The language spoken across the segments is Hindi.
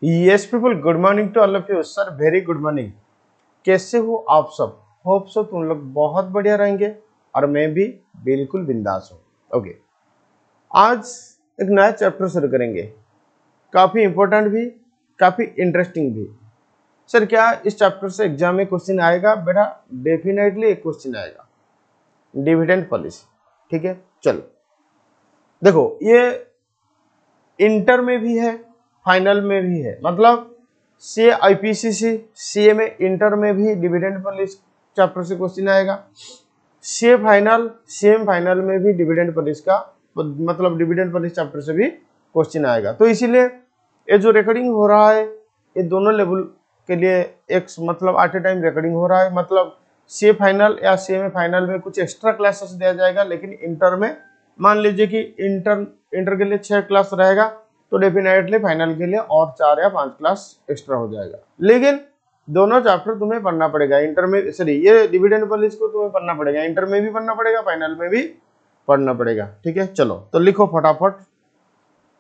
Yes people, good morning to all of you. Sir very good morning. कैसे हो आप सब? होप सो तुम लोग बहुत बढ़िया रहेंगे और मैं भी बिल्कुल बिंदास हूँ। ओके, आज एक नया चैप्टर शुरू करेंगे, काफी इंपॉर्टेंट भी, काफी इंटरेस्टिंग भी। सर क्या इस चैप्टर से एग्जाम में क्वेश्चन आएगा? बेटा डेफिनेटली एक क्वेश्चन आएगा, डिविडेंड पॉलिसी। ठीक है, चलो देखो, ये इंटर में भी है, फाइनल में भी है। मतलब सी आईपीसीसी सीए में, इंटर में भी डिविडेंड पॉलिसी चैप्टर से क्वेश्चन आएगा। सीए फाइनल, सीएम फाइनल में भी डिविडेंड पॉलिसी का मतलब डिविडेंड पॉलिसी चैप्टर से भी क्वेश्चन आएगा। तो इसीलिए ये जो रिकॉर्डिंग हो रहा है ये दोनों लेवल के लिए एक मतलब एट ए टाइम रिकॉर्डिंग हो रहा है। मतलब सीए फाइनल या सीए में फाइनल में कुछ एक्स्ट्रा क्लासेस दिया जाएगा, लेकिन इंटर में मान लीजिए कि इंटर के लिए 6 क्लास रहेगा तो डेफिनेटली फाइनल के लिए और 4 या 5 क्लास एक्स्ट्रा हो जाएगा। लेकिन दोनों चैप्टर तुम्हें पढ़ना पड़ेगा। इंटर में सॉरी ये डिविडेंड पॉलिसी को तुम्हें पढ़ना पड़ेगा, इंटर में भी पढ़ना पड़ेगा, फाइनल में भी पढ़ना पड़ेगा। ठीक है, चलो तो लिखो फटाफट,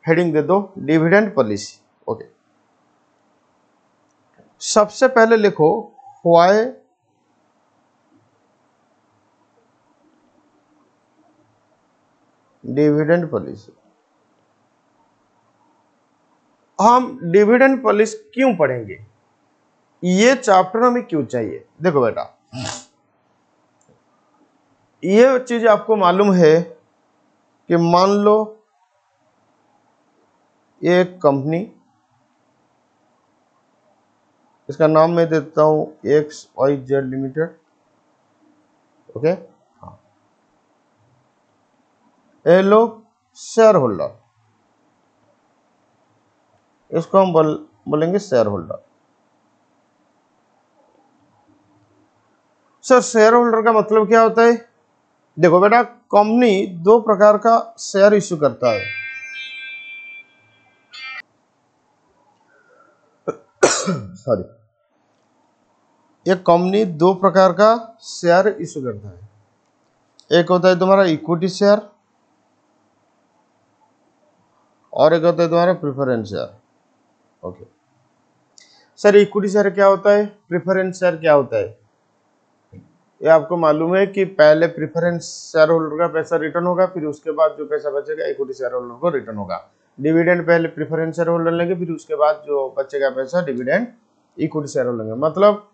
हेडिंग दे दो डिविडेंड पॉलिसी। ओके, सबसे पहले लिखो व्हाई डिविडेंड पॉलिसी। हम डिविडेंड पॉलिसी क्यों पढ़ेंगे, ये चैप्टर हमें क्यों चाहिए? देखो बेटा, ये चीज आपको मालूम है कि मान लो ये कंपनी, इसका नाम मैं देता हूं XYZ लिमिटेड। ओके, हाँ, ये लोग शेयर होल्डर, इसको हम बोलेंगे share holder. Sir share holder का मतलब क्या होता है? देखो बेटा, कंपनी 2 प्रकार का शेयर इश्यू करता है। सॉरी, ये कंपनी 2 प्रकार का शेयर इश्यू करता है। एक होता है तुम्हारा इक्विटी शेयर और एक होता है तुम्हारा preference share. Okay sir, equity share क्या होता है, प्रेफरेंस शेयर क्या होता है? ये आपको मालूम है कि पहले प्रेफरेंस शेयर होल्डर का पैसा रिटर्न होगा, फिर उसके बाद जो पैसा बचेगा इक्विटी शेयर होल्डर को रिटर्न होगा। डिविडेंड पहले प्रेफरेंस शेयर होल्डर लेंगे, फिर उसके बाद जो बचेगा पैसा डिविडेंड इक्विटी शेयर होल्डर लेंगे। मतलब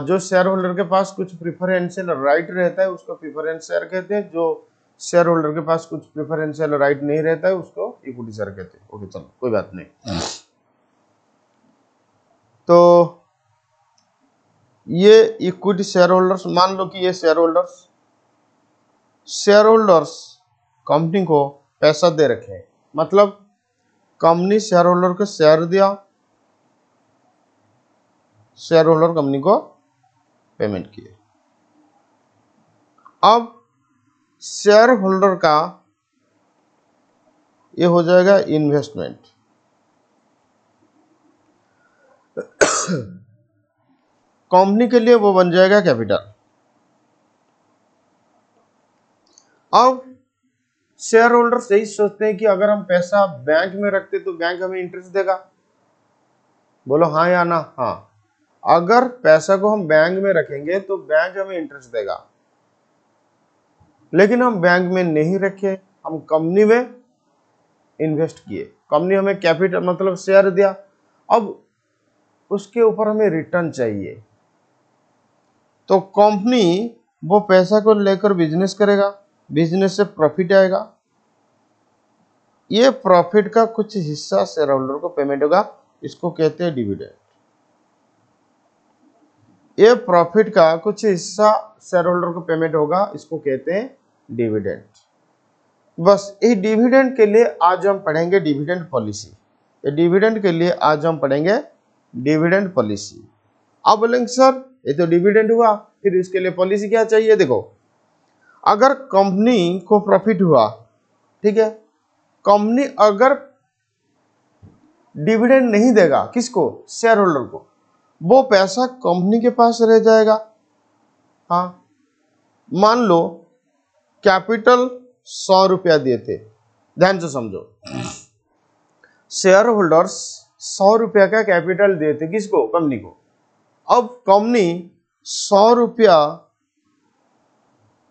जो शेयर होल्डर के पास कुछ प्रेफरेंशियल राइट रहता है उसको प्रेफरेंस शेयर कहते हैं, जो शेयर होल्डर के पास कुछ प्रेफरेंशियल राइट नहीं रहता है उसको इक्विटी शेयर कहते हैं। ओके चलो कोई बात नहीं। तो ये इक्विटी शेयर होल्डर्स, मान लो कि ये शेयर होल्डर्स कंपनी को पैसा दे रखे हैं। मतलब कंपनी शेयर होल्डर को शेयर दिया, शेयर होल्डर कंपनी को पेमेंट किए। अब शेयर होल्डर का ये हो जाएगा इन्वेस्टमेंट। कंपनी के लिए वो बन जाएगा कैपिटल। अब शेयर होल्डर्स यही सोचते हैं कि अगर हम पैसा बैंक में रखते तो बैंक हमें इंटरेस्ट देगा। बोलो हाँ या ना? हाँ, अगर पैसा को हम बैंक में रखेंगे तो बैंक हमें इंटरेस्ट देगा। लेकिन हम बैंक में नहीं रखे, हम कंपनी में इन्वेस्ट किए, कंपनी हमें कैपिटल मतलब शेयर दिया। अब उसके ऊपर हमें रिटर्न चाहिए, तो कंपनी वो पैसा को लेकर बिजनेस करेगा, बिजनेस से प्रॉफिट आएगा, ये प्रॉफिट का कुछ हिस्सा शेयर होल्डर को पेमेंट होगा, इसको कहते हैं डिविडेंड। ये प्रॉफिट का कुछ हिस्सा शेयर होल्डर को पेमेंट होगा, इसको कहते हैं डिविडेंड। बस ये डिविडेंड के लिए आज हम पढ़ेंगे डिविडेंड पॉलिसी। ये डिविडेंड के लिए आज हम पढ़ेंगे डिविडेंड पॉलिसी। आप बोलेंगे सर ये तो डिविडेंड हुआ, फिर इसके लिए पॉलिसी क्या चाहिए? देखो, अगर कंपनी को प्रॉफिट हुआ, ठीक है, कंपनी अगर डिविडेंड नहीं देगा, किसको? शेयर होल्डर को, वो पैसा कंपनी के पास रह जाएगा। हाँ, मान लो कैपिटल 100 रुपया दिए थे, ध्यान से समझो। शेयर होल्डर्स 100 रुपया का कैपिटल देते किसको, कंपनी को। अब कंपनी 100 रुपया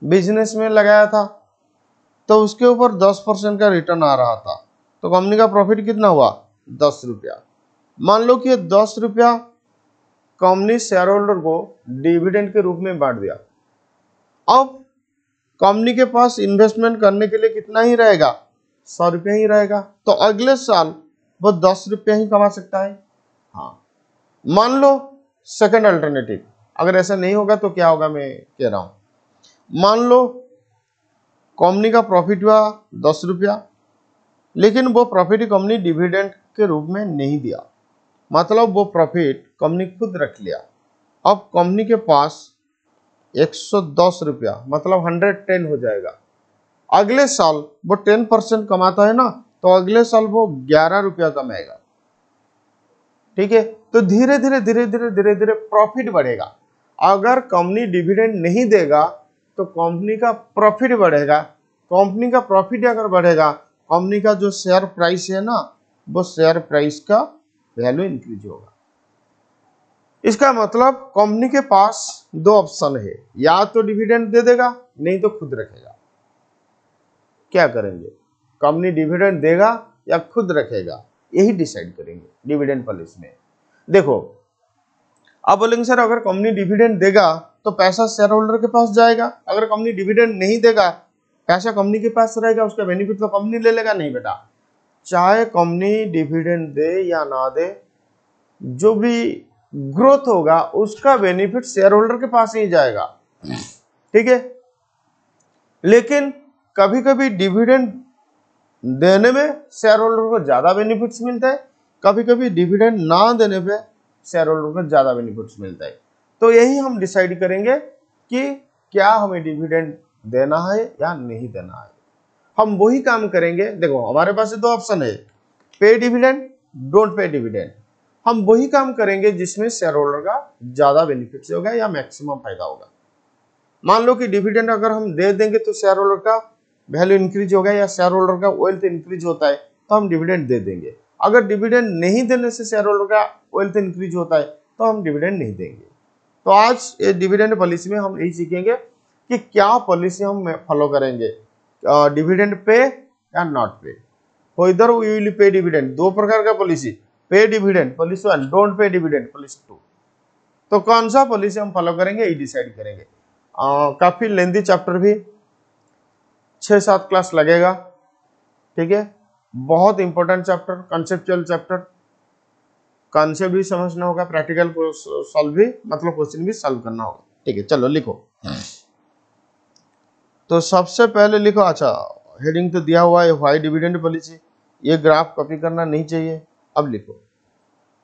बिजनेस में लगाया था तो उसके ऊपर 10% का रिटर्न आ रहा था, तो कंपनी का प्रॉफिट कितना हुआ, 10 रुपया। मान लो कि 10 रुपया कंपनी शेयर होल्डर को डिविडेंड के रूप में बांट दिया। अब कंपनी के पास इन्वेस्टमेंट करने के लिए कितना ही रहेगा, 100 रुपया ही रहेगा, तो अगले साल वो 10 रुपया ही कमा सकता है। हाँ, मान लो सेकंड अल्टरनेटिव, अगर ऐसा नहीं होगा तो क्या होगा मैं कह रहा हूं। मान लो कंपनी का प्रॉफिट हुआ 10 रुपया, लेकिन वो प्रॉफिट कंपनी डिविडेंड के रूप में नहीं दिया, मतलब वो प्रॉफिट कंपनी खुद रख लिया। अब कंपनी के पास 110 रुपया मतलब 110 हो जाएगा। अगले साल वो 10% कमाता है ना, तो अगले साल वो 11 रुपया कमाएगा। ठीक है, तो धीरे धीरे धीरे धीरे धीरे धीरे प्रॉफिट बढ़ेगा। अगर कंपनी डिविडेंड नहीं देगा तो कंपनी का प्रॉफिट बढ़ेगा। कंपनी का प्रॉफिट अगर बढ़ेगा, कंपनी का जो शेयर प्राइस है ना, वो शेयर प्राइस का वैल्यू इंक्रीज होगा। इसका मतलब कंपनी के पास दो ऑप्शन है, या तो डिविडेंड दे देगा, नहीं तो खुद रखेगा। क्या करेंगे, कंपनी डिविडेंड देगा या खुद रखेगा, यही डिसाइड करेंगे डिविडेंड पॉलिसी में। देखो, आप बोलेंगे सर अगर कंपनी डिविडेंड देगा तो पैसा शेयर होल्डर के पास जाएगा, अगर कंपनी डिविडेंड नहीं देगा पैसा कंपनी के पास रहेगा, उसका बेनिफिट तो कंपनी ले लेगा। नहीं बेटा, चाहे कंपनी डिविडेंड दे या ना दे, जो भी ग्रोथ होगा उसका बेनिफिट शेयर होल्डर के पास ही जाएगा। ठीक है, लेकिन कभी कभी डिविडेंड देने में शेयर होल्डर को ज्यादा बेनिफिट्स मिलता है, कभी कभी डिविडेंड ना देने पे शेयर होल्डर को ज्यादा बेनिफिट्स मिलता है। तो यही हम डिसाइड करेंगे कि क्या हमें डिविडेंड देना है या नहीं देना है। हम वही काम करेंगे। देखो, हमारे पास दो ऑप्शन है, पे डिविडेंड, डोंट पे डिविडेंड। हम वही काम करेंगे जिसमें शेयर होल्डर का ज्यादा बेनिफिट होगा या मैक्सिमम फायदा होगा। मान लो कि डिविडेंड अगर हम दे देंगे तो शेयर होल्डर का वैल्यू इंक्रीज होगा या शेयर होल्डर का वेल्थ इंक्रीज होता है, तो हम डिविडेंड दे देंगे। अगर डिविडेंड नहीं देने से शेयर होल्डर का वेल्थ इंक्रीज होता है तो हम डिविडेंड नहीं देंगे। तो आज ये डिविडेंड पॉलिसी में हम यही सीखेंगे कि क्या पॉलिसी हम फॉलो करेंगे, डिविडेंड पे या नॉट पे। तो इधर वी विल पे डिविडेंड, दो प्रकार का पॉलिसी, पे dividend policy 1, don't pay dividend policy 2। तो कौन सा पॉलिसी हम फॉलो करेंगे ये डिसाइड करेंगे। काफी लेंथी चैप्टर भी, 6-7 क्लास लगेगा। ठीक है, बहुत important chapter, conceptual chapter, concept भी समझना होगा, प्रैक्टिकल को सॉल्व भी मतलब क्वेश्चन भी सॉल्व करना होगा। ठीक है, चलो लिखो। तो सबसे पहले लिखो, अच्छा हेडिंग तो दिया हुआ है व्हाई डिविडेंड पॉलिसी, ये ग्राफ कॉपी करना नहीं चाहिए। अब लिखो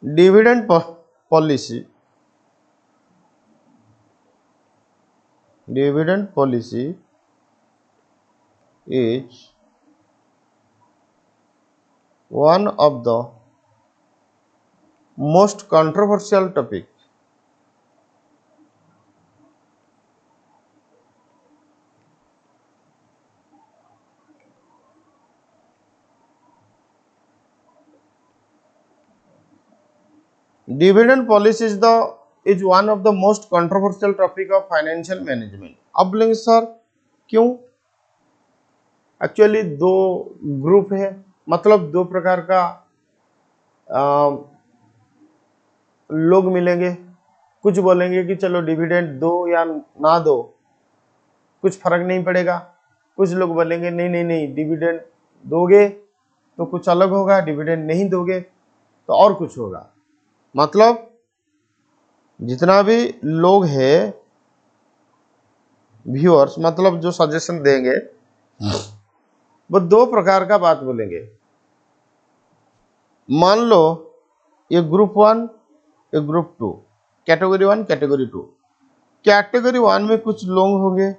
dividend policy, dividend policy is one of the most controversial topic dividend policy is one of the most controversial topic of financial management। अब बोलेंगे सर क्यों? एक्चुअली दो ग्रुप है, मतलब दो प्रकार का लोग मिलेंगे। कुछ बोलेंगे कि चलो डिविडेंड दो या ना दो कुछ फर्क नहीं पड़ेगा, कुछ लोग बोलेंगे नहीं नहीं नहीं डिविडेंड दोगे तो कुछ अलग होगा, डिविडेंड नहीं दोगे तो और कुछ होगा। मतलब जितना भी लोग हैं व्यूअर्स, मतलब जो सजेशन देंगे वो दो प्रकार का बात बोलेंगे। मान लो ये ग्रुप 1, ये ग्रुप 2, कैटेगरी 1, कैटेगरी 2। कैटेगरी 1 में कुछ लोग होंगे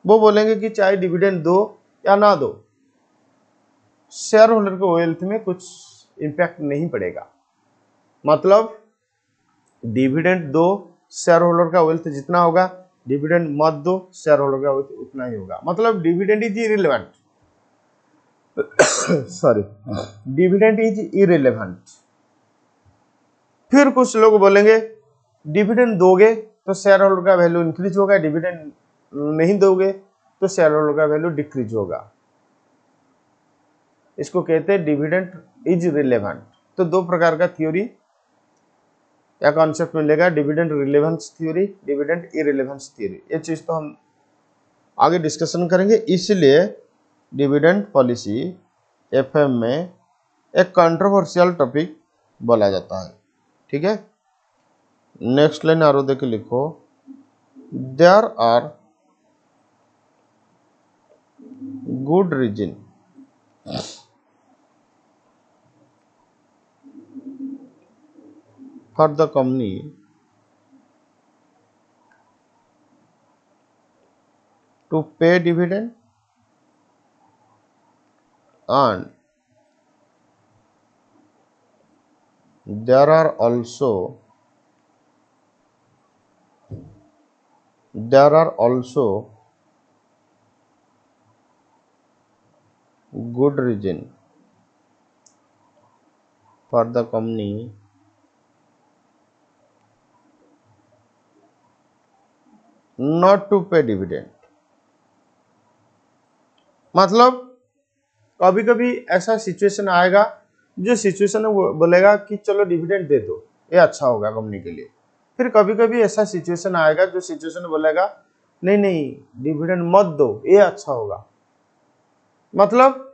वो बोलेंगे कि चाहे डिविडेंड दो या ना दो, शेयर होल्डर के वेल्थ में कुछ इंपैक्ट नहीं पड़ेगा। मतलब डिविडेंड दो, शेयर होल्डर का वेल्थ जितना होगा, डिविडेंड मत दो, शेयर होल्डर का वेल्थ उतना ही होगा। मतलब dividend is irrelevant sorry, dividend is irrelevant. फिर कुछ लोग बोलेंगे डिविडेंड दोगे तो शेयर होल्डर का वैल्यू इंक्रीज होगा, डिविडेंड नहीं दोगे तो शेयर होल्डर का वैल्यू डिक्रीज होगा। इसको कहते हैं डिविडेंड इज रिलेवेंट। तो दो प्रकार का थ्योरी या कॉन्सेप्ट मिलेगा, dividend relevance theory, dividend इररिलेवेंस theory. ये चीज तो हम आगे डिस्कशन करेंगे। इसलिए डिविडेंड पॉलिसी एफएम में एक कंट्रोवर्शियल टॉपिक बोला जाता है। ठीक है, नेक्स्ट लाइन आरो देख लिखो, there are good reason for the company to pay dividend and there are also good reason for the company not to pay dividend। मतलब कभी कभी ऐसा सिचुएशन आएगा जो सिचुएशन बोलेगा कि चलो डिविडेंड दे दो, ये अच्छा होगा कंपनी के लिए। फिर कभी कभी ऐसा सिचुएशन आएगा जो सिचुएशन बोलेगा नहीं नहीं डिविडेंड मत दो, ये अच्छा होगा। मतलब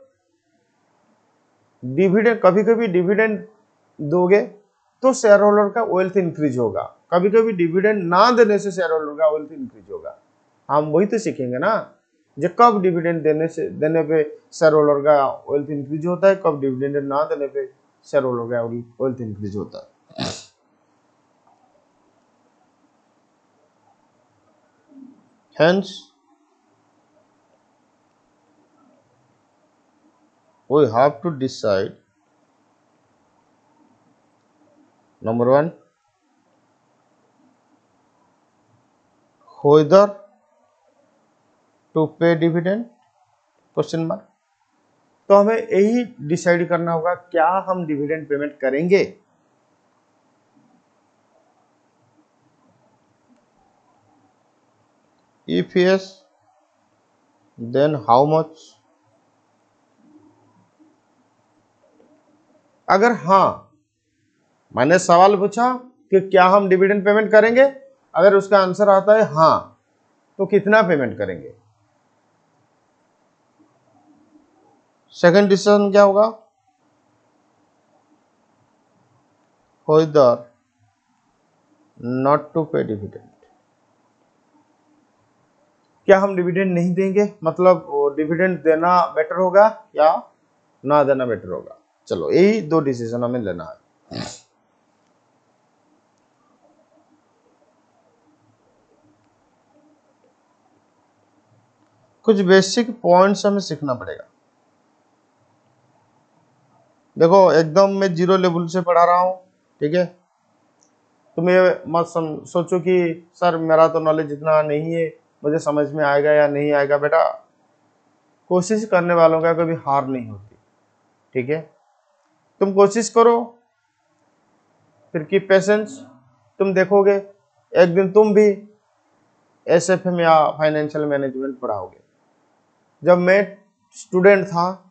डिविडेंड, कभी कभी डिविडेंड दोगे तो शेयर होल्डर का वेल्थ इंक्रीज होगा, कभी कभी डिविडेंड ना देने से शेयर होल्डर का वेल्थ इंक्रीज होगा। हम वही तो सीखेंगे ना, जो कब डिविडेंड देने पे शेयर होल्डर का वेल्थ इंक्रीज होता है, कब डिविडेंड ना देने पे शेयर होल्डर का वेल्थ इंक्रीज होता है। Hence, we have to decide, number one, whether to pay dividend, question mark. तो हमें यही डिसाइड करना होगा क्या हम डिविडेंड पेमेंट करेंगे। If yes, then how much? अगर हाँ, मैंने सवाल पूछा कि क्या हम डिविडेंड पेमेंट करेंगे, अगर उसका आंसर आता है हाँ, तो कितना पेमेंट करेंगे। सेकंड डिसीजन क्या होगा, whether not to pay dividend। क्या हम डिविडेंड नहीं देंगे, मतलब डिविडेंड देना बेटर होगा या ना देना बेटर होगा। चलो यही दो डिसीजन हमें लेना है। कुछ बेसिक पॉइंट्स हमें सीखना पड़ेगा। देखो एकदम मैं जीरो लेवल से पढ़ा रहा हूँ, ठीक है, तुम ये मत सोचो कि सर मेरा तो नॉलेज इतना नहीं है, मुझे समझ में आएगा या नहीं आएगा। बेटा कोशिश करने वालों का कभी हार नहीं होती, ठीक है। तुम कोशिश करो, फिर की पेशेंस, तुम देखोगे एक दिन तुम भी एसएफएम या फाइनेंशियल मैनेजमेंट पढ़ाओगे। जब मैं स्टूडेंट था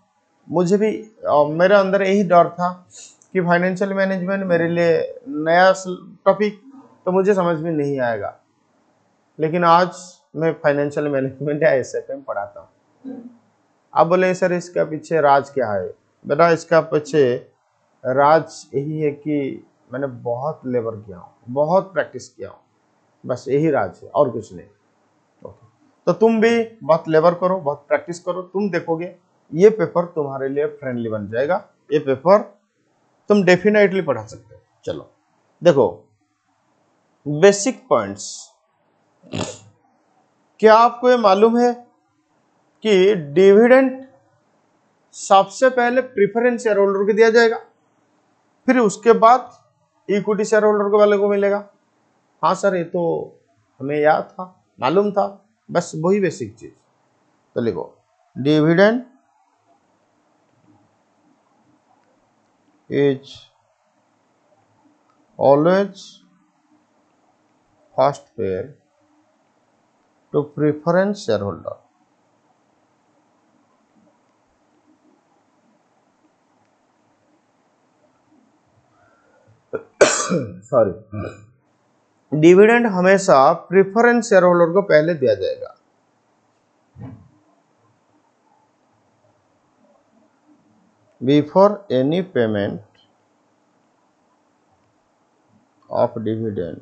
मुझे भी मेरे अंदर यही डर था कि फाइनेंशियल मैनेजमेंट मेरे लिए नया टॉपिक, तो मुझे समझ में नहीं आएगा। लेकिन आज मैं फाइनेंशियल मैनेजमेंट या एसएफएम पढ़ाता हूँ। अब बोले सर इसका पीछे राज क्या है। बेटा इसका पीछे राज यही है कि मैंने बहुत लेबर किया हूँ, बहुत प्रैक्टिस किया हूँ, बस यही राज है और कुछ नहीं। ओके, तो तुम भी बहुत लेबर करो, बहुत प्रैक्टिस करो, तुम देखोगे ये पेपर तुम्हारे लिए फ्रेंडली बन जाएगा। ये पेपर तुम डेफिनेटली पढ़ा सकते हो। चलो देखो बेसिक पॉइंट्स। क्या आपको ये मालूम है कि डिविडेंड सबसे पहले प्रेफरेंस शेयर होल्डर को दिया जाएगा, फिर उसके बाद इक्विटी शेयर होल्डर को वाले को मिलेगा। हाँ सर ये तो हमें याद था, मालूम था, बस वही बेसिक चीज। तो लिखो dividend is always first pair to preference shareholder. Sorry, dividend हमेशा प्रेफरेंस शेयर होल्डर को पहले दिया जाएगा। Before any payment of dividend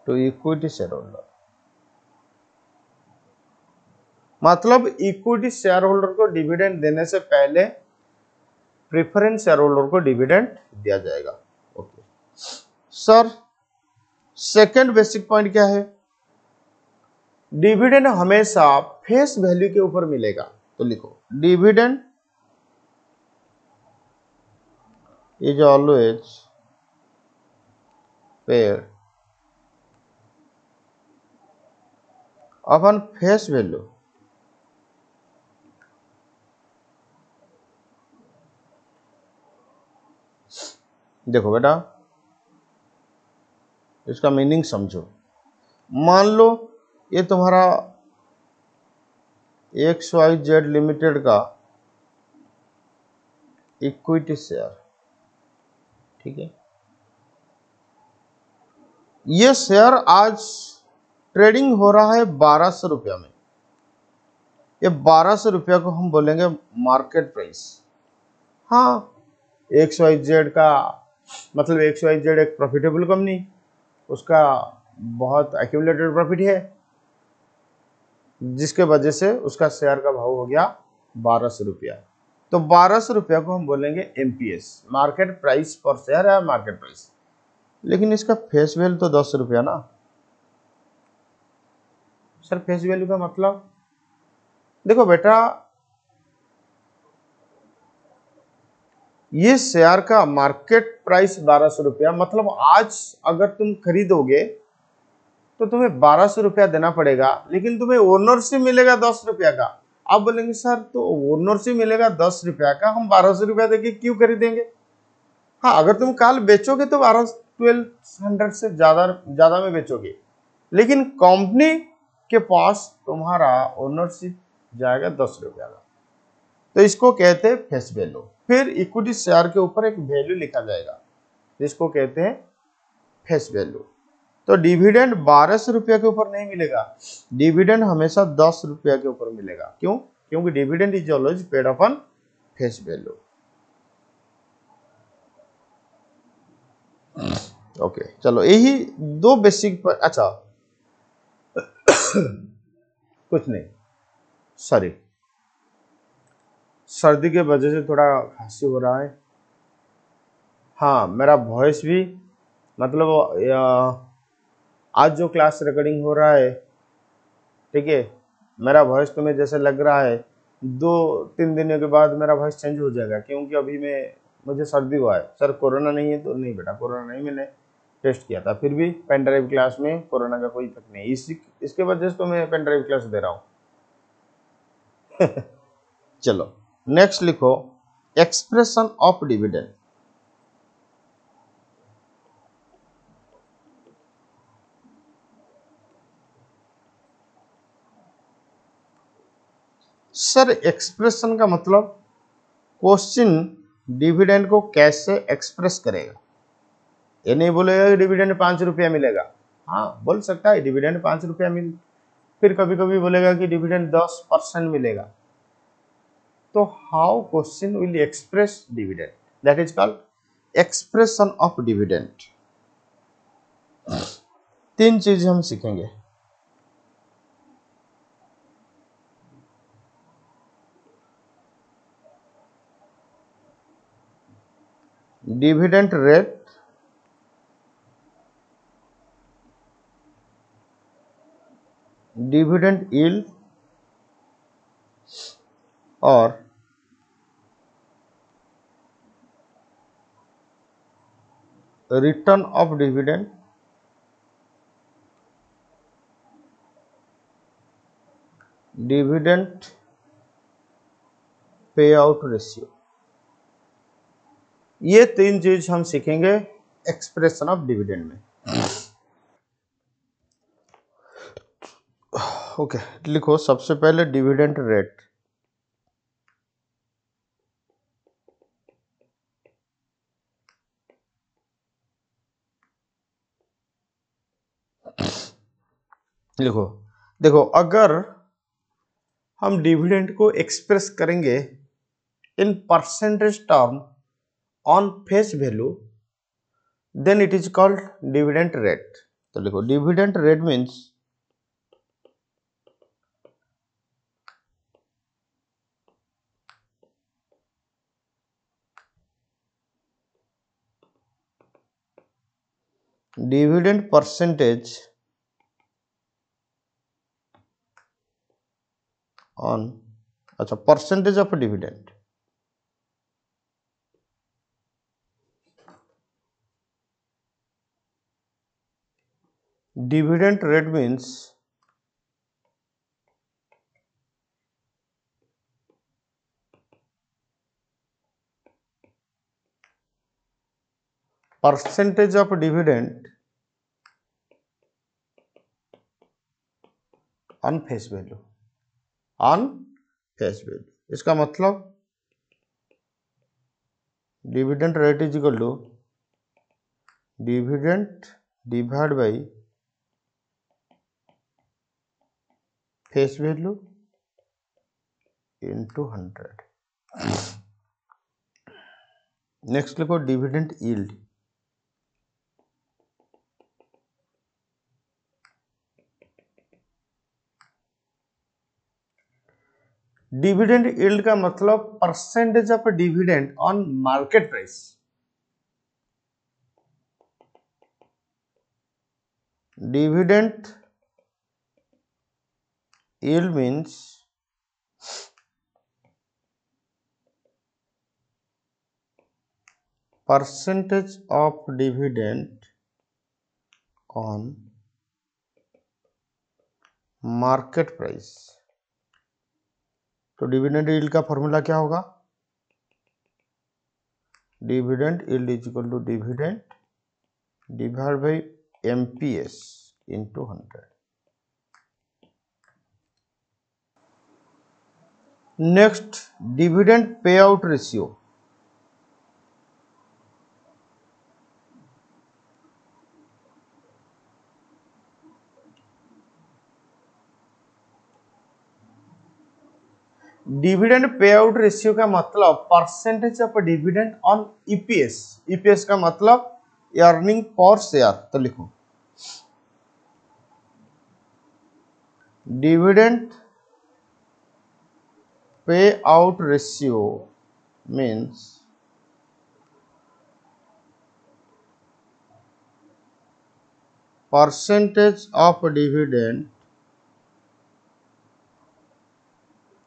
to equity share holder. मतलब इक्विटी शेयर होल्डर को डिविडेंड देने से पहले प्रेफरेंस शेयर होल्डर को डिविडेंड दिया जाएगा। Okay sir, second basic point क्या है? डिविडेंड हमेशा फेस वैल्यू के ऊपर मिलेगा। तो लिखो, dividend is always paid upon face value देखो बेटा, इसका मीनिंग समझो। मान लो ये तुम्हारा XYZ लिमिटेड का इक्विटी शेयर, ठीक है। ये शेयर आज ट्रेडिंग हो रहा है 1200 रुपया में। ये 1200 रुपया को हम बोलेंगे मार्केट प्राइस। हाँ, XYZ का मतलब XYZ एक प्रॉफिटेबल कंपनी, उसका बहुत एक्यूमुलेटेड प्रॉफिट है, जिसके वजह से उसका शेयर का भाव हो गया 1200 रुपया। तो 1200 रुपया को हम बोलेंगे MPS, मार्केट प्राइस पर शेयर या मार्केट प्राइस। लेकिन इसका फेस वैल्यू तो 10 रुपया ना। सर फेस वैल्यू का मतलब? देखो बेटा, ये शेयर का मार्केट प्राइस 1200 रुपया, मतलब आज अगर तुम खरीदोगे तो तुम्हें 1200 रुपया देना पड़ेगा, लेकिन तुम्हें ओनरशिप मिलेगा 10 रुपया का। आप बोलेंगे सर तो ओनरशिप मिलेगा 10 रुपया का, हम 1200 रुपया देके क्यों खरीदेंगे? हाँ, अगर तुम कल बेचोगे तो 1200 से ज्यादा में बेचोगे, लेकिन कंपनी के पास तुम्हारा ओनरशिप जाएगा 10 रुपया का। तो इसको कहते हैं फेस वैल्यू। फिर इक्विटी शेयर के ऊपर एक वैल्यू लिखा जाएगा जिसको कहते हैं फेस वैल्यू। तो डिविडेंड 1200 रुपया के ऊपर नहीं मिलेगा, डिविडेंड हमेशा 10 रुपया के ऊपर मिलेगा। क्यों? क्योंकि dividend is always paid upon face value. Okay चलो, यही दो बेसिक पर। अच्छा कुछ नहीं, सॉरी, सर्दी के वजह से थोड़ा खांसी हो रहा है। हाँ, मेरा वॉइस भी मतलब आज जो क्लास रिकॉर्डिंग हो रहा है, ठीक है, मेरा वॉइस तुम्हें जैसे लग रहा है 2-3 दिनों के बाद मेरा वॉइस चेंज हो जाएगा, क्योंकि अभी मुझे सर्दी हुआ है। सर कोरोना नहीं है? तो नहीं बेटा, कोरोना नहीं, मैंने टेस्ट किया था, फिर भी पेन ड्राइव क्लास में कोरोना का कोई इफेक्ट नहीं। इसके वजह से तो मैं पेन ड्राइव क्लास दे रहा हूँ। चलो नेक्स्ट लिखो, expression of dividend. Sir expression का मतलब क्वेश्चन डिविडेंड को कैसे एक्सप्रेस करेगा। ये नहीं बोलेगा कि डिविडेंड 5 रुपया मिलेगा। हाँ बोल सकता है डिविडेंड 5 रुपया फिर कभी कभी बोलेगा कि डिविडेंड 10% मिलेगा। तो how question will express dividend, that is called expression of dividend. 3 चीजें हम सीखेंगे। डिविडेंड रेट, डिविडेंड यील्ड और return of dividend, dividend pay out ratio. ये तीन चीज हम सीखेंगे एक्सप्रेशन ऑफ डिविडेंड में। ओके, लिखो सबसे पहले डिविडेंड रेट। लिखो, देखो अगर हम डिविडेंड को एक्सप्रेस करेंगे in percentage term on face value, then it is called dividend rate. तो लिखो dividend rate means dividend percentage on, अच्छा percentage of dividend, dividend rate means percentage of dividend on face value, on face value. इसका मतलब dividend rate is equal to dividend divide by face value into 100। Next लिखो डिविडेंड यील्ड। डिविडेंड यील्ड का मतलब percentage of dividend on market price. Dividend yield means percentage of dividend on market price। तो डिविडेंड यील्ड का फॉर्मूला क्या होगा? Dividend yield is equal to dividend divide by MPS into 100। Next dividend pay out ratio. Dividend pay out ratio का मतलब percentage of dividend on EPS. EPS का मतलब अर्निंग पर शेयर। तो लिखो dividend pay out ratio means percentage of dividend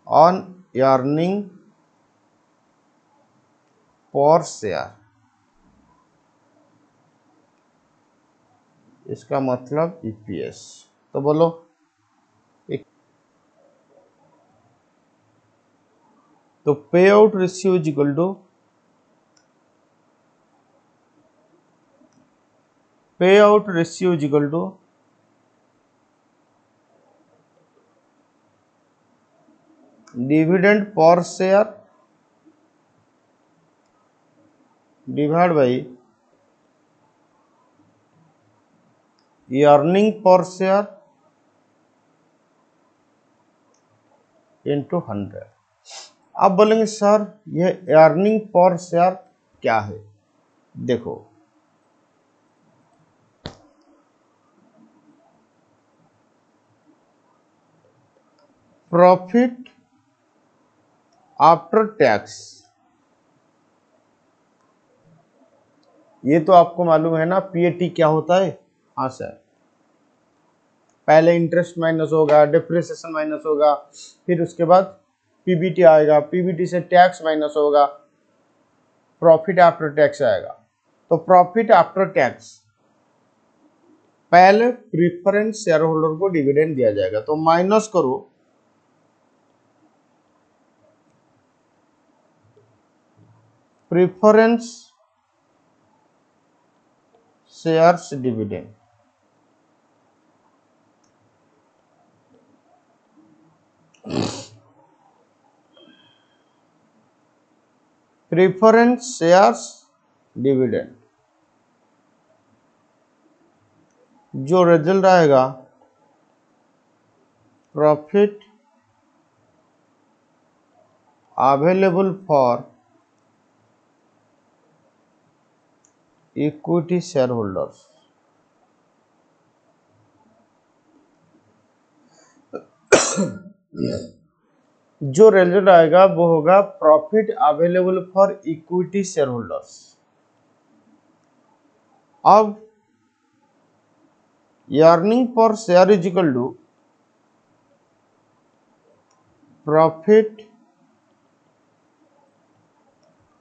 on earning per share। इसका मतलब ईपीएस। तो बोलो तो pay out ratio is equal to pay out ratio is equal to dividend per share divide by earning per share into 100। आप बोलेंगे सर ये अर्निंग पर शेयर क्या है? देखो प्रॉफिट आफ्टर टैक्स, ये तो आपको मालूम है ना पीएटी क्या होता है। हाँ सर, पहले इंटरेस्ट माइनस होगा, डिप्रिसिएशन माइनस होगा, फिर उसके बाद पीबीटी आएगा, पीबीटी से टैक्स माइनस होगा, प्रॉफिट आफ्टर टैक्स आएगा। तो प्रॉफिट आफ्टर टैक्स पहले प्रीफरेंस शेयर होल्डर को डिविडेंड दिया जाएगा। तो माइनस करो preference shares dividend. Preference shares dividend, जो रिजल्ट आएगा profit available for equity share holders. जो रिजल्ट आएगा वो होगा profit available for equity share holders. अब earning per share is equal to profit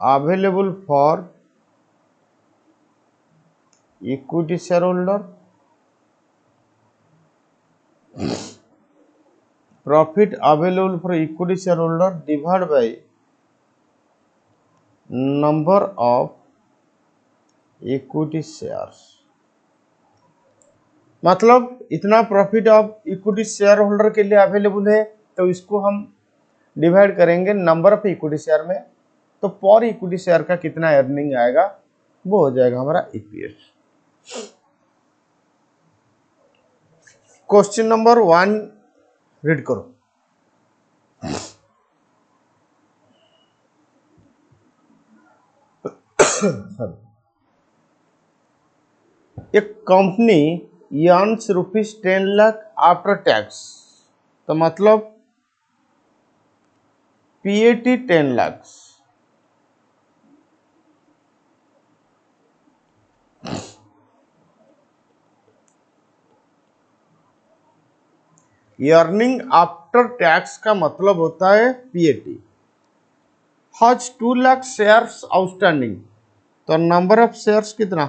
available for equity share holder, profit available for equity share holder divide by number of equity shares. मतलब इतना profit of equity share holder के लिए अवेलेबल है, तो इसको हम डिवाइड करेंगे नंबर ऑफ इक्विटी शेयर में, तो पर इक्विटी शेयर का कितना अर्निंग आएगा वो हो जाएगा हमारा ईपीएस। क्वेश्चन नंबर 1 रीड करो। एक company earns ₹10 lakh after tax, तो मतलब PAT 10 lakh. Earning after tax का मतलब होता है पीएटी। हज 2 लाख शेयर्स आउटस्टैंडिंग, तो नंबर ऑफ शेयर्स कितना?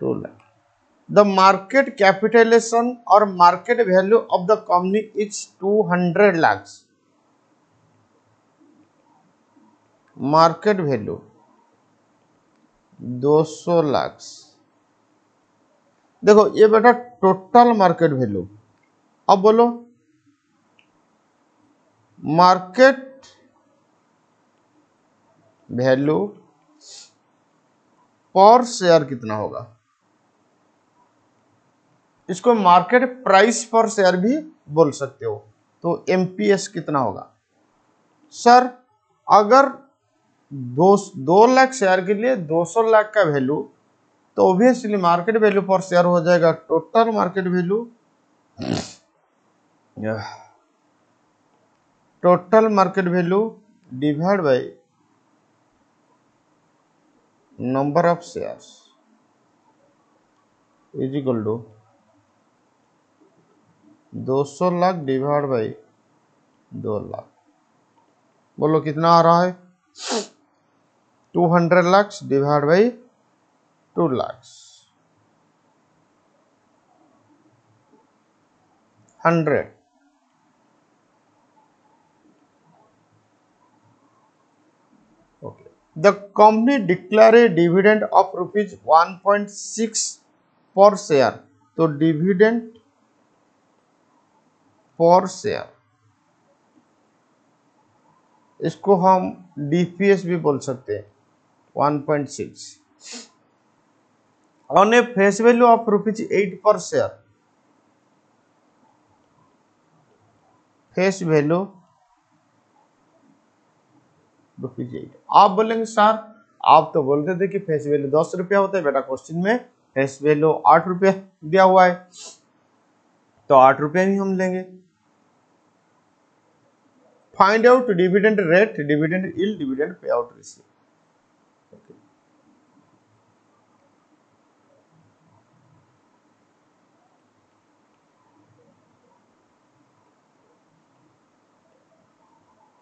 2 लाख। द मार्केट कैपिटलाइजेशन और market value of the company is 200 lakh. Market value 200 lakh. देखो ये बेटा टोटल मार्केट वैल्यू। अब बोलो मार्केट वैल्यू पर शेयर कितना होगा? इसको मार्केट प्राइस पर शेयर भी बोल सकते हो। तो एमपीएस कितना होगा? सर अगर 2 लाख शेयर के लिए 200 लाख का वैल्यू, तो obviously market value per share हो जाएगा total market value, total market value divide by number of shares is equal to 200 lakh divide by 2 lakh. बोलो कितना आ रहा है? 200 lakh divide by 2 lakh, 100। Okay. The company declare a dividend of ₹1.6 per share, तो डिविडेंड पर शेयर इसको हम डीपीएस भी बोल सकते हैं, 1.6 on A face value of ₹8 पर शेयर। Face value ₹8। आप बोलेंगे सर आप तो बोलते थे कि फेस वैल्यू 10 रुपया होता है। बेटा क्वेश्चन में फेस वैल्यू 8 रुपया दिया हुआ है, तो 8 रुपया ही हम लेंगे। Find out dividend rate, dividend yield, dividend pay out ratio.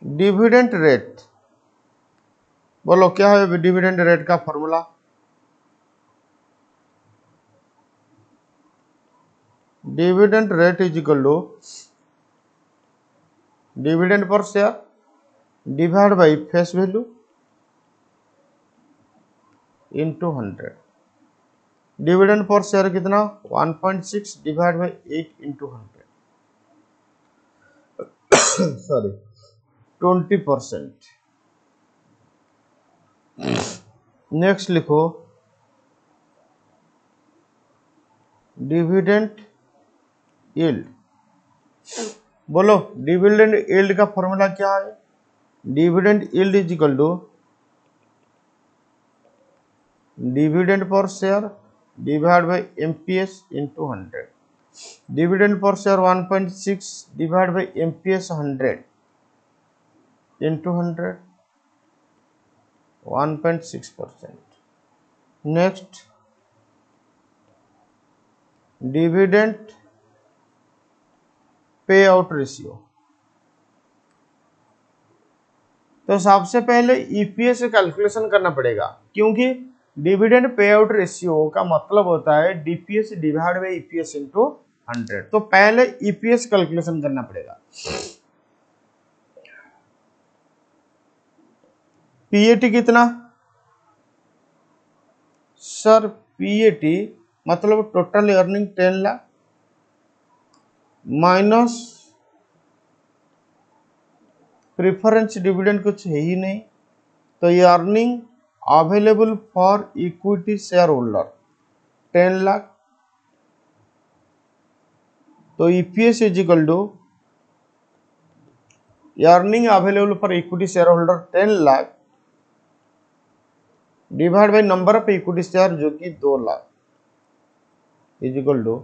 Dividend rate, बोलो क्या है डिविडेंड रेट का formula? Dividend rate is equal to dividend per share divide by face value into 100। Dividend per share कितना 1.6 divide by 8 into 100, sorry 20%। Next लिखो डिविडेंड यील्ड। बोलो डिविडेंड यील्ड का फॉर्मूला क्या है? Dividend yield is equal to dividend per share divide by MPS into 100। Dividend per share 1.6 divide by MPS 100 into 100, 1.6%। Next dividend pay out ratio. तो सबसे पहले ईपीएस से कैलकुलेशन करना पड़ेगा, क्योंकि डिविडेंड पे आउट रेशियो का मतलब होता है DPS divide by EPS into 100। तो पहले ईपीएस कैलकुलेशन करना पड़ेगा। पीएटी कितना? सर पीएटी मतलब total earning 10 lakh minus preference dividend कुछ है ही नहीं, तो ये earning available for equity share holder 10 lakh. तो EPS is equal to earning available for equity share holder 10 lakh divide by number of equity share जो कि 2 लाख इज इक्वल टू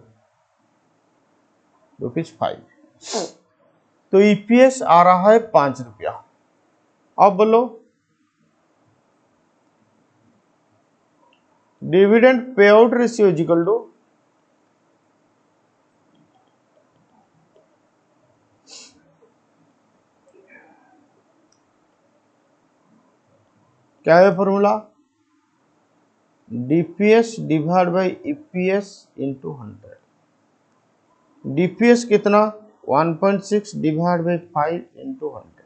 ₹5। तो ईपीएस आ रहा है 5 रुपया। अब बोलो dividend pay out ratio is equal to क्या है formula? DPS divide by EPS into 100। DPS कितना 1.6 डिवाइड बाई 5 इंटू 100।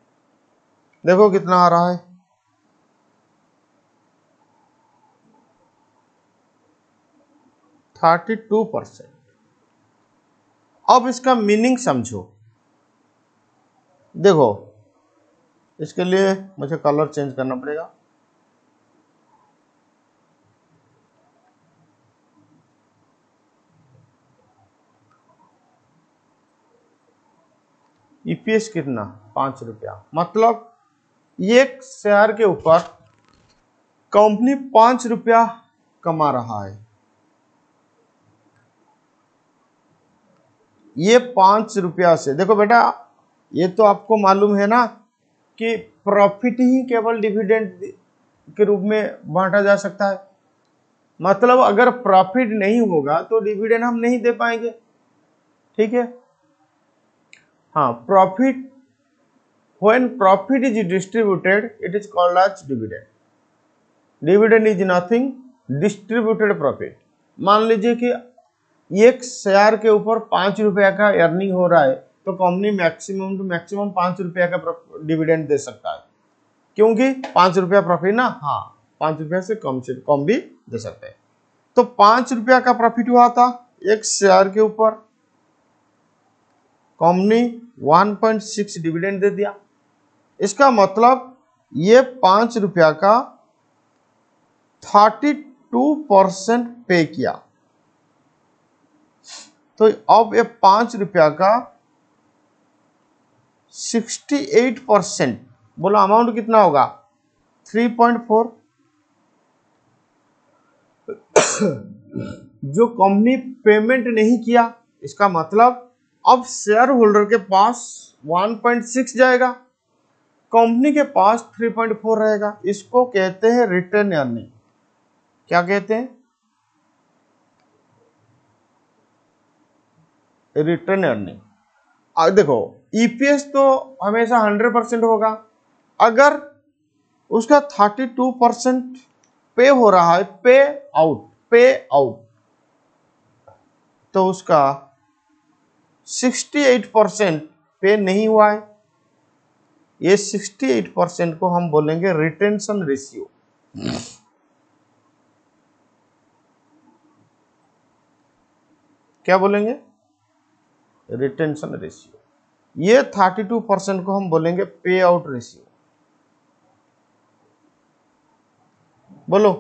देखो कितना आ रहा है 32%। अब इसका मीनिंग समझो। देखो इसके लिए मुझे कलर चेंज करना पड़ेगा। ईपीएस कितना 5 रुपया, मतलब एक शेयर के ऊपर कंपनी 5 रुपया कमा रहा है। ये 5 रुपया से देखो बेटा, ये तो आपको मालूम है ना कि प्रॉफिट ही केवल डिविडेंड के रूप में बांटा जा सकता है। मतलब अगर प्रॉफिट नहीं होगा तो डिविडेंड हम नहीं दे पाएंगे, ठीक है। हाँ, profit when profit is distributed it is called as dividend. Dividend is nothing distributed profit. मान लीजिए कि एक शेयर के ऊपर 5 रुपया का अर्निंग हो रहा है, तो कंपनी मैक्सिमम टू मैक्सिमम 5 रुपया का डिविडेंड दे सकता है, क्योंकि 5 रुपया प्रॉफिट ना। हाँ, 5 रुपया से कम भी दे सकते हैं। तो 5 रुपया का प्रॉफिट हुआ था एक शेयर के ऊपर, कंपनी 1.6 डिविडेंड दे दिया। इसका मतलब ये 5 रुपया का 32% पे किया। तो अब ये 5 रुपया का 68%, बोलो अमाउंट कितना होगा 3.4। जो कंपनी पेमेंट नहीं किया, इसका मतलब अब शेयर होल्डर के पास 1.6 जाएगा, कंपनी के पास 3.4 रहेगा। इसको कहते हैं रिटर्न अर्निंग। क्या कहते हैं? Return earning. देखो ईपीएस तो हमेशा 100% होगा। अगर उसका 32% पे हो रहा है, पे आउट, तो उसका 68% पे नहीं हुआ है। ये 68% को हम बोलेंगे रिटेंशन रेशियो। क्या बोलेंगे? Retention ratio. ये 32% को हम बोलेंगे पे आउट रेशियो। बोलो,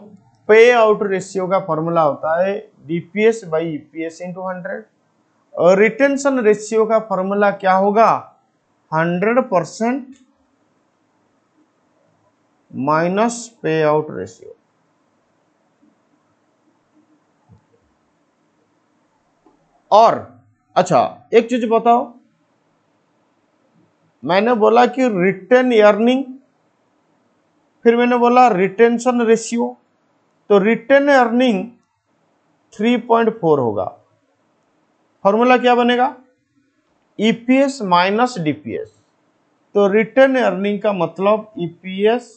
पे आउट रेशियो का फॉर्मूला होता है डीपीएस बाई ईपीएस इंटू 100, और रिटेंशन रेशियो का फॉर्मूला क्या होगा? 100% माइनस पे आउट रेशियो। और अच्छा, एक चीज बताओ, मैंने बोला कि रिटेन अर्निंग, फिर मैंने बोला रिटेंशन रेशियो, तो रिटेन अर्निंग 3.4 होगा। फॉर्मूला क्या बनेगा? EPS minus DPS. तो रिटेन अर्निंग का मतलब ईपीएस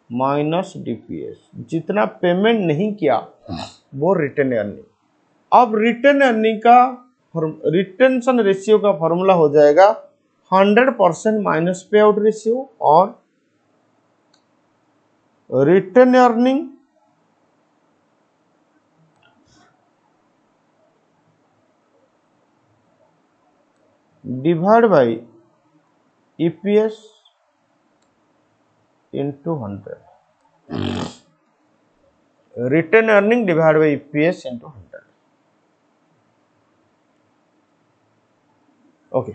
माइनस डीपीएस, जितना पेमेंट नहीं किया वो रिटेन अर्निंग। अब रिटेन अर्निंग का रिटेंशन रेशियो का फॉर्मूला हो जाएगा 100% माइनस पे आउट रेशियो, और retain earning divide by EPS into 100। Retain earning divide by EPS into 100। Okay,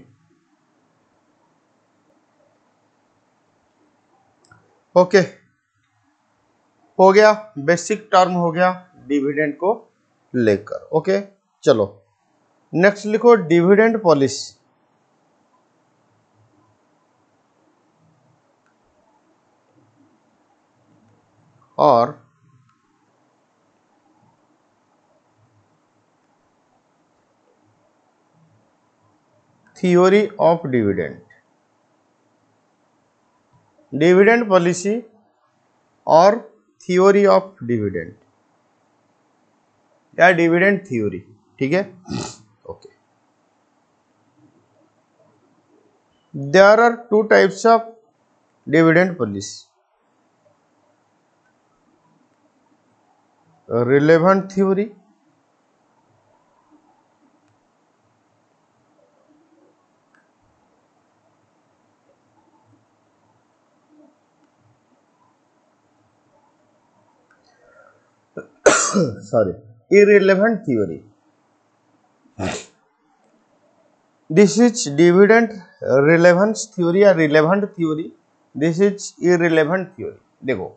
okay, हो गया, बेसिक टर्म हो गया डिविडेंड को लेकर। ओके, चलो नेक्स्ट लिखो डिविडेंड पॉलिसी। और theory of dividend. Dividend policy और थ्योरी ऑफ डिविडेंड या डिविडेंड थ्योरी, ठीक है। Okay, there are two types of dividend policy, relevant theory sorry, irrelevant theory. This is dividend relevance theory या relevant theory. This is irrelevant theory. देखो,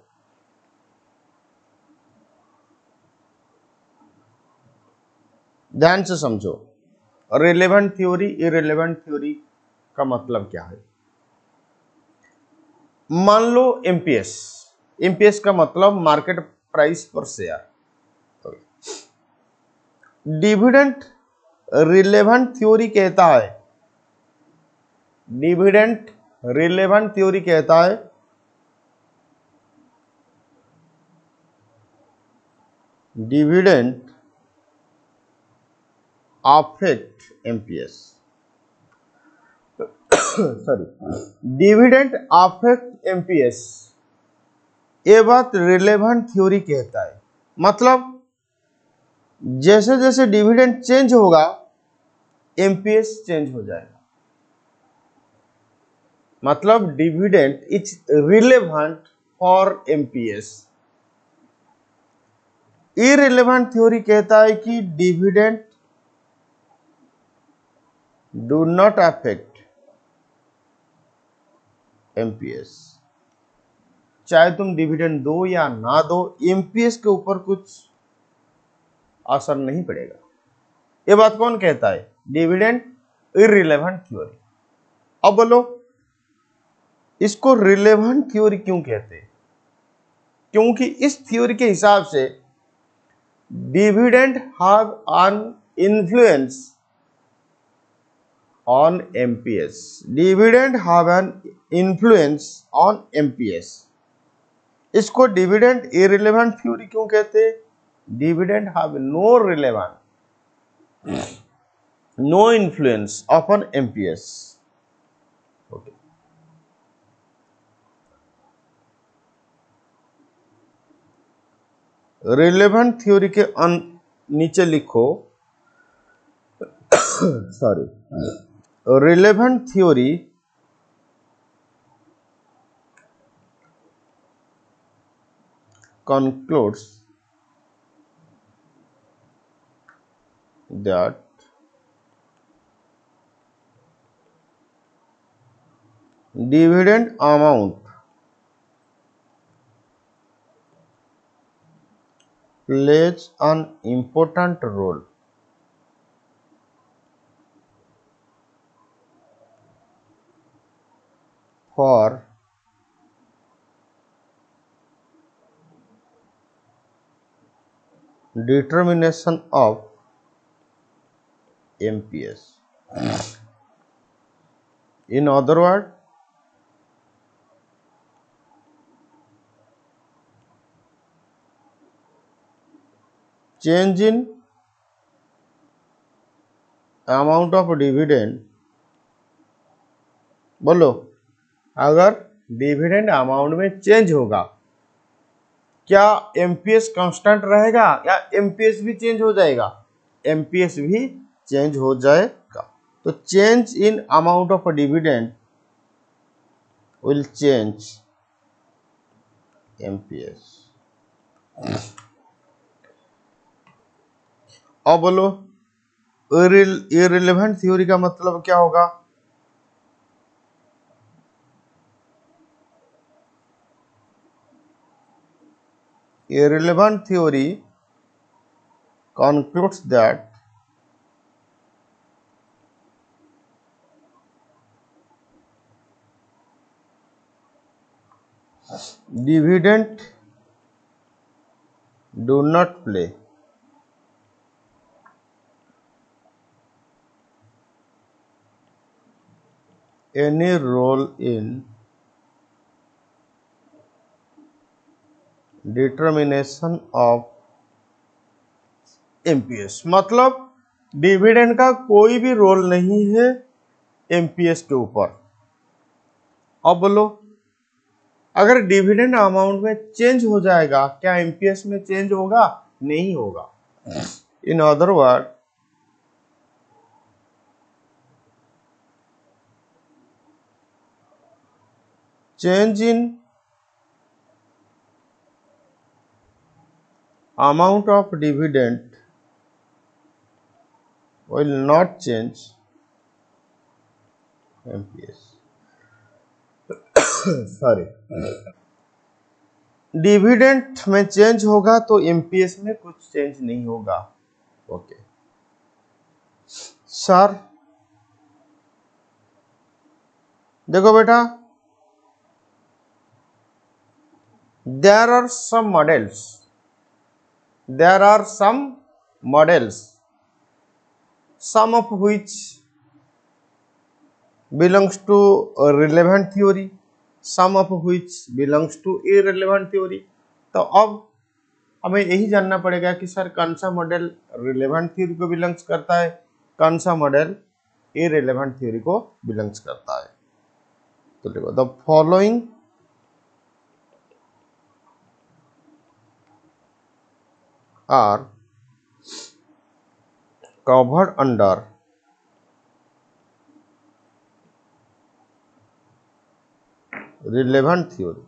ध्यान से समझो, रिलेवेंट थ्योरी इररिलेवेंट थ्योरी का मतलब क्या है। मान लो एमपीएस, एमपीएस का मतलब मार्केट प्राइस पर शेयर। डिविडेंड रिलेवेंट थ्योरी कहता है, डिविडेंड रिलेवेंट थ्योरी कहता है dividend affect MPS, sorry, dividend affect MPS, ये बात रिलेवेंट थ्योरी कहता है। मतलब जैसे जैसे डिविडेंड चेंज होगा एमपीएस चेंज हो जाएगा। मतलब dividend is relevant for MPS. Irrelevant theory कहता है कि dividend do not affect MPS. चाहे तुम डिविडेंड दो या ना दो, एमपीएस के ऊपर कुछ असर नहीं पड़ेगा। ये बात कौन कहता है? Dividend irrelevant theory. अब बोलो, इसको रिलेवेंट थ्योरी क्यों कहते हैं? क्योंकि इस थ्योरी के हिसाब से dividend have an influence on MPS. Dividend have an influence on MPS. इसको डिविडेंड इररिलेवेंट थ्योरी क्यों कहते हैं? Dividend have no relevant, no influence upon MPS. Okay, relevant theory के नीचे लिखो sorry, relevant theory concludes that dividend amount plays an important role for determination of MPS. In other words, change in amount of dividend, बोलो, अगर डिविडेंड अमाउंट में चेंज होगा, क्या एमपीएस कांस्टेंट रहेगा या एमपीएस भी चेंज हो जाएगा? एमपीएस भी चेंज हो जाएगा। तो change in amount of dividend will change MPS. अब बोलो, इररिलेवेंट थ्योरी का मतलब क्या होगा? Irrelevant theory concludes that dividend do not play any role in determination of MPS. मतलब डिविडेंड का कोई भी रोल नहीं है एमपीएस के ऊपर। अब बोलो, अगर डिविडेंड अमाउंट में चेंज हो जाएगा, क्या एमपीएस में चेंज होगा? नहीं होगा। In other word, change in amount of dividend will not change MPS. Sorry, dividend में चेंज होगा तो एमपीएस में कुछ चेंज नहीं होगा। ओके सर, देखो बेटा, there are some models, some of which belongs to relevant theory, some of which belongs to irrelevant theory। तो अब हमें यही जानना पड़ेगा कि सर कौन सा मॉडल रिलेवेंट थ्योरी को बिलोंग्स करता है, कौन सा मॉडल इररिलेवेंट थ्योरी को बिलोंग्स करता है। तो देखो, the following are covered under relevant theory.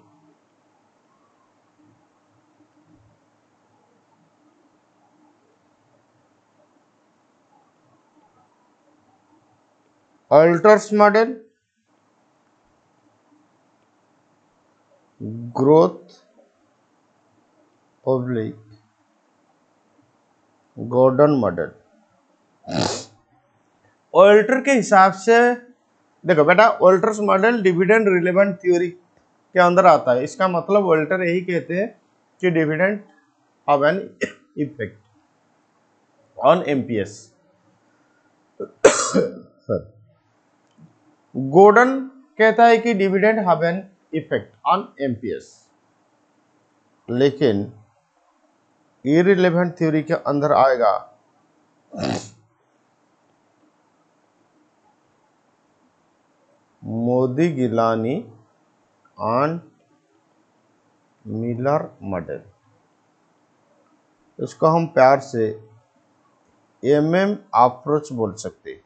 Altor's model, growth oblique Gordon model. Walter के हिसाब से देखो बेटा, Walter's model dividend relevant theory के अंदर आता है। इसका मतलब ऑल्टर यही कहते हैं कि dividend have an effect on MPS. Gordon कहता है कि dividend have an effect on MPS, लेकिन इररिलेवेंट थ्योरी के अंदर आएगा Modigliani and Miller model. इसको हम प्यार से अप्रोच बोल सकते हैं।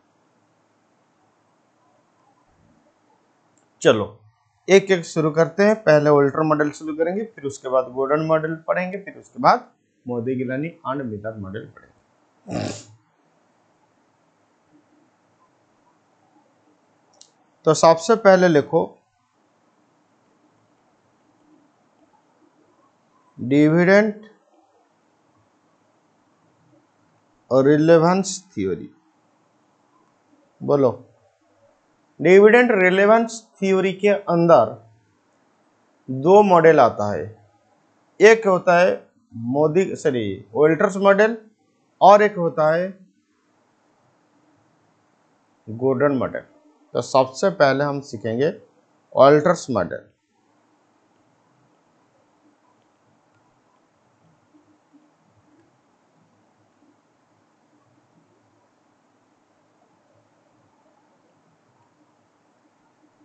चलो एक एक शुरू करते हैं। पहले वोल्टर मॉडल शुरू करेंगे, फिर उसके बाद गॉर्डन मॉडल पढ़ेंगे, फिर उसके बाद मोदी-गिलानी एंड मिलर मॉडल पढ़ेंगे। तो सबसे पहले लिखो डिविडेंड और रिलेवेंस थ्योरी। बोलो, डिविडेंड रिलेवेंस थ्योरी के अंदर दो मॉडल आता है। एक होता है वोल्टर्स मॉडल और एक होता है गॉर्डन मॉडल। तो सबसे पहले हम सीखेंगे वोल्टर्स मॉडल।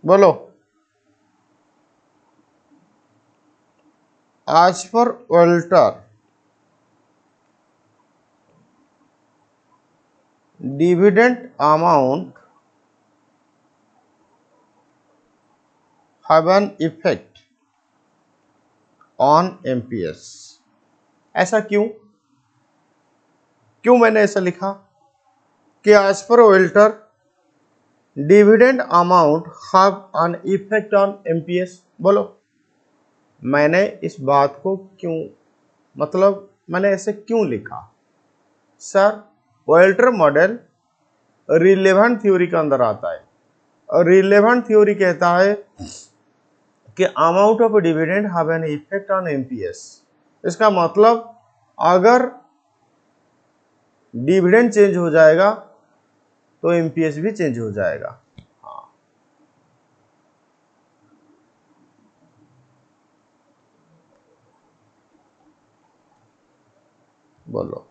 बोलो, as per Walter, dividend amount have an effect on MPS। ऐसा क्यों मैंने ऐसा लिखा कि as per Walter dividend amount have an effect on MPS। बोलो, मैंने इस बात को क्यों, मतलब मैंने ऐसे क्यों लिखा? Sir, Walter model relevant theory के अंदर आता है और रिलेवेंट थ्योरी कहता है कि amount of dividend have an effect on MPS। इसका मतलब अगर डिविडेंड चेंज हो जाएगा तो MPS भी चेंज हो जाएगा। हाँ, बोलो,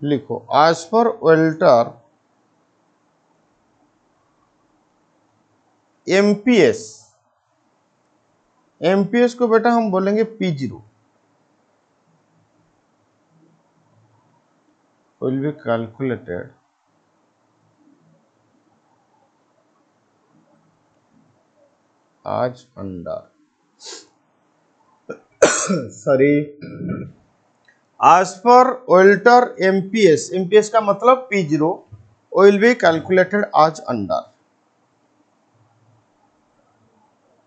लिखो as per Walter MPS को बेटा हम बोलेंगे P0 will be calculated as under sorry as per Walter MPS का मतलब P0 will be calculated as under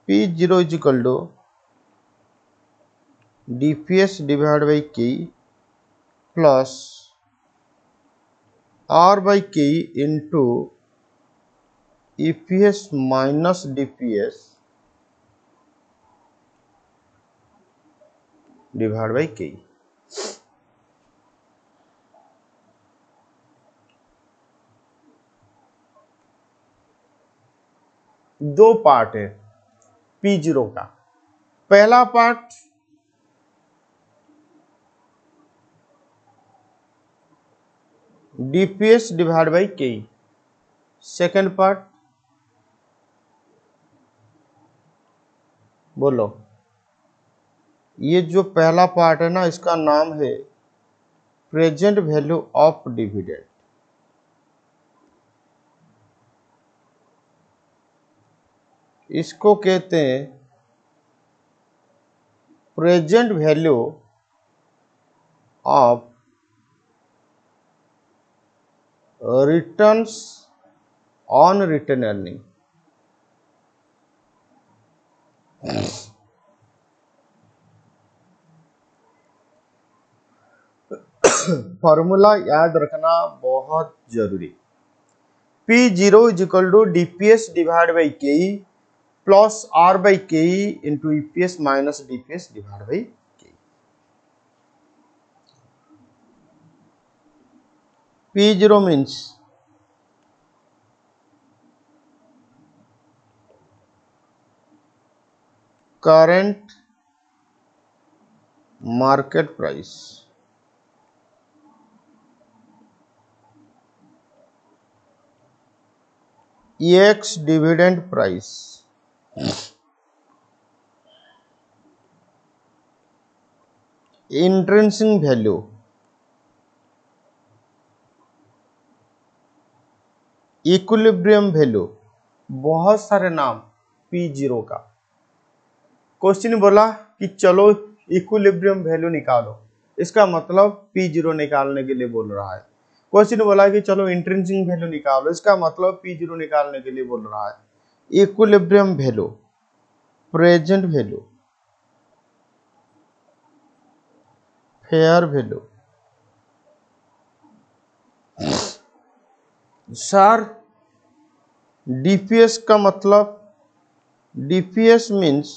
P0 is equal to DPS divided by K plus R by K into EPS minus DPS divided by K। दो पार्ट है P0 का। पहला part DPS divide by K, second part बोलो, ये जो पहला पार्ट है ना, इसका नाम है प्रेजेंट वैल्यू ऑफ डिविडेंड। इसको कहते हैं present value of returns on retain earning. Formula याद रखना बहुत जरूरी। P0 is equal to DPS divide by KE plus R by KE into EPS minus DPS divide by KE। P0 means current market price x dividend price intrinsic value equilibrium value, बहुत सारे नाम P0 का। क्वेश्चन बोला कि चलो इक्विलिब्रियम वैल्यू निकालो, इसका मतलब P0 निकालने के लिए बोल रहा है। क्वेश्चन बोला कि चलो इंट्रिंसिक वैल्यू निकालो, इसका मतलब P0 निकालने के लिए बोल रहा है। Equilibrium value, present value, fair value. Sir DPS का मतलब, DPS means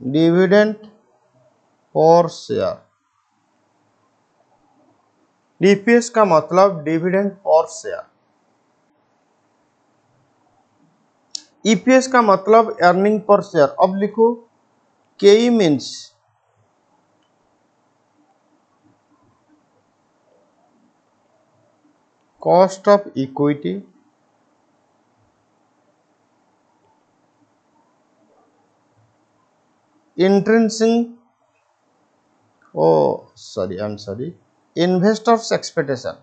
dividend per share. DPS का मतलब डिविडेंड पर शेयर। ईपीएस का मतलब अर्निंग पर शेयर। अब लिखो K E means cost of equity, intrinsic, investors expectation,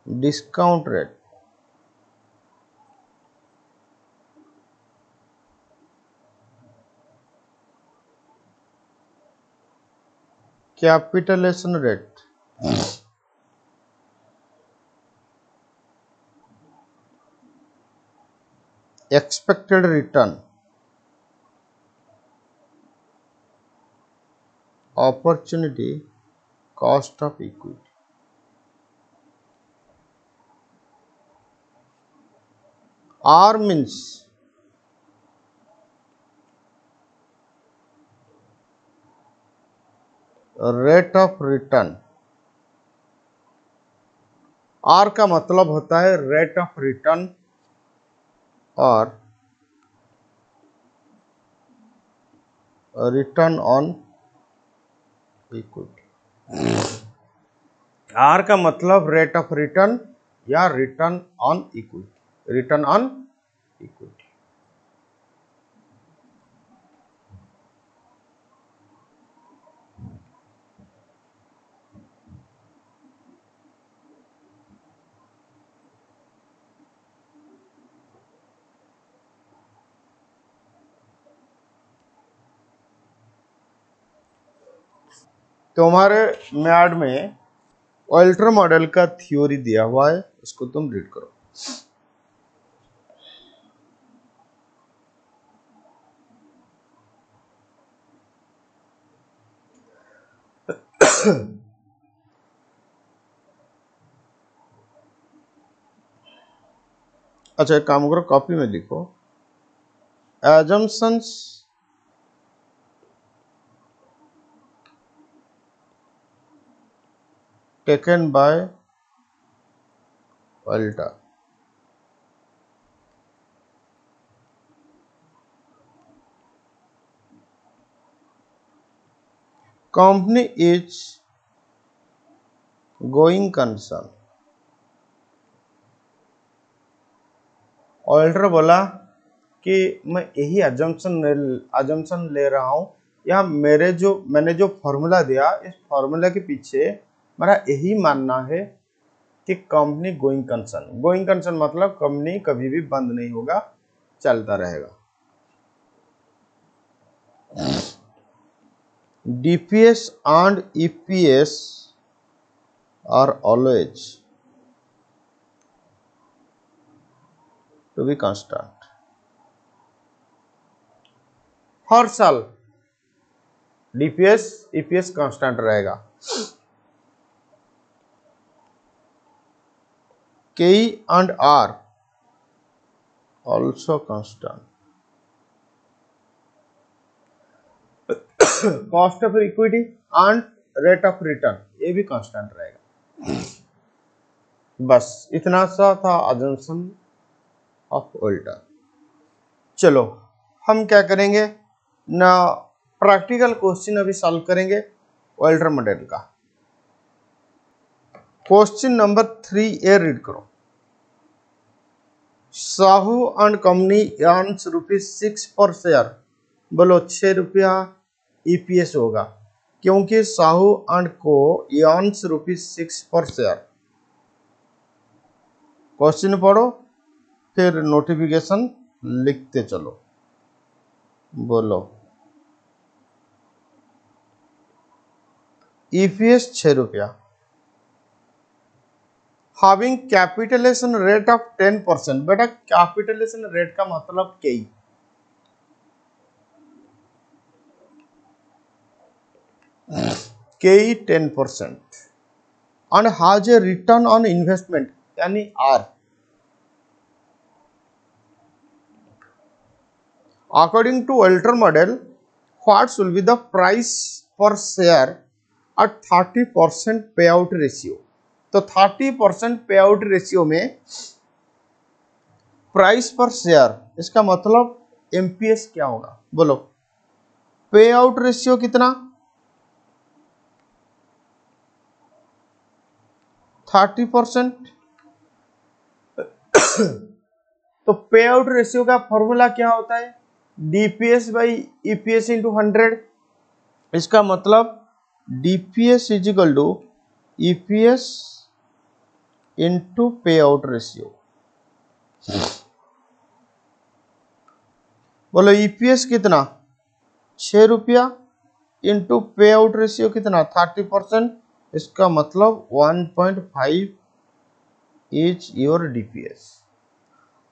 discount rate, capitalisation rate, expected return, opportunity cost of equity. R means rate of return. R का मतलब होता है रेट ऑफ रिटर्न और रिटर्न ऑन इक्विटी। आर का मतलब रेट ऑफ रिटर्न या return on equity, return on equity. तुम्हारे मैड में ऑल्टर मॉडल का थ्योरी दिया हुआ है, उसको तुम रीड करो। अच्छा एक काम करो, कॉपी में लिखो assumptions taken by Alta। Company is going concern। Walter बोला कि मैं यही अजम्पशन ले रहा हूं, या मैंने जो फॉर्मूला दिया, इस फॉर्मूला के पीछे मेरा यही मानना है कि कंपनी गोइंग कंसर्न मतलब कंपनी कभी भी बंद नहीं होगा, चलता रहेगा। DPS and EPS are always to be constant. हर साल डीपीएस ईपीएस कांस्टेंट रहेगा। K and R also constant। Cost of equity and rate of return ये भी कांस्टेंट रहेगा। बस इतना सा था अजम्पशन ऑफ ऑल्टर। चलो हम क्या करेंगे ना, प्रैक्टिकल क्वेश्चन अभी सॉल्व करेंगे ऑल्टर मॉडल का। क्वेश्चन नंबर 3A रीड करो। साहू एंड कंपनी अर्न्स ₹6 पर शेयर, बोलो 6 रुपया ईपीएस होगा, क्योंकि साहू एंड को अर्न्स ₹6 पर शेयर। क्वेश्चन पढ़ो फिर नोटिफिकेशन लिखते चलो। बोलो ईपीएस 6 रुपया, having capitalization rate of 10%। बेटा कैपिटलाइजेशन रेट का मतलब KE, KE 10% and has a return on investment यानी R। According to Alter model, what will be the price per share at 30% payout ratio। तो 30% पेआउट रेशियो में प्राइस पर शेयर, इसका मतलब एमपीएस क्या होगा, बोलो। पे आउट रेशियो कितना, 30%। तो पे आउट रेशियो का फॉर्मूला क्या होता है, डीपीएस बाई ईपीएस इंटू 100। इसका मतलब DPS is equal to EPS into pay out ratio. बोलो ईपीएस कितना, 6 रुपया इंटू पे आउट रेशियो कितना 30%, इसका मतलब 1.5 इज योर डीपीएस।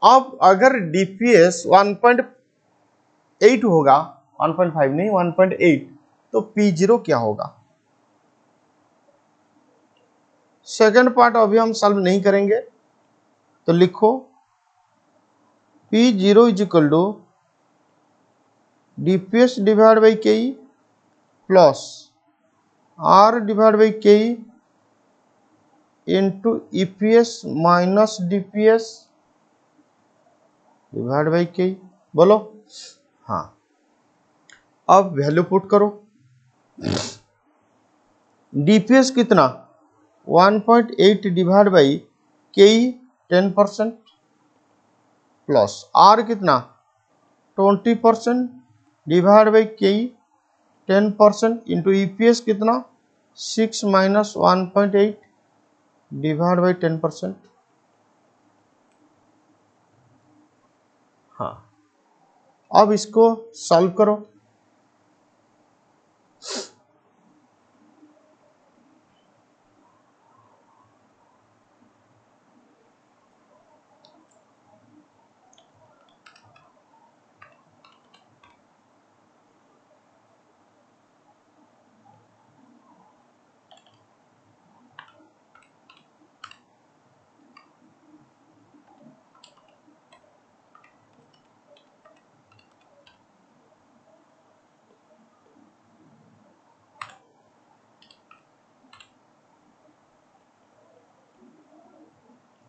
अब अगर डीपीएस 1.8 होगा, 1.5 नहीं 1.8, तो P0 क्या होगा। सेकंड पार्ट अभी हम सॉल्व नहीं करेंगे, तो लिखो P0 is equal to DPS divide by KE plus R divide by KE into EPS minus DPS divide by KE। बोलो हाँ, अब वैल्यू पुट करो। डीपीएस कितना 1.8 divide by KE 10% plus R कितना 20% divide by KE 10% into EPS कितना 6 माइनस 1.8 डिवाइड बाई 10%। हाँ, अब इसको सॉल्व करो।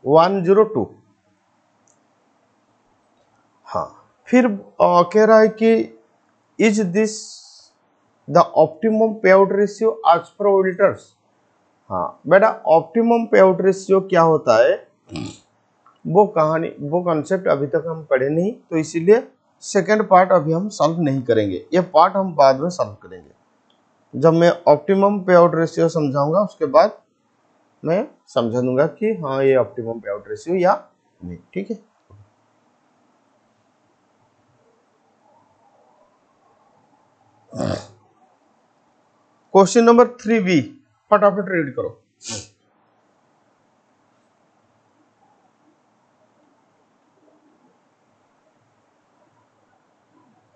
वन 102। हाँ, फिर कह रहा है कि is this the optimum pay out ratio as per auditors. हाँ बेटा, ऑप्टिमम पे आउट रेशियो क्या होता है, वो कहानी वो कॉन्सेप्ट अभी तक हम पढ़े नहीं, तो इसीलिए सेकंड पार्ट अभी हम सॉल्व नहीं करेंगे, ये पार्ट हम बाद में सॉल्व करेंगे। जब मैं ऑप्टिमम पे आउट रेशियो समझाऊंगा उसके बाद मैं समझा दूंगा कि हाँ ये ऑप्टिमम पे आउट रेशियो या नहीं, ठीक है। क्वेश्चन नंबर 3B, फटाफट रीड करो।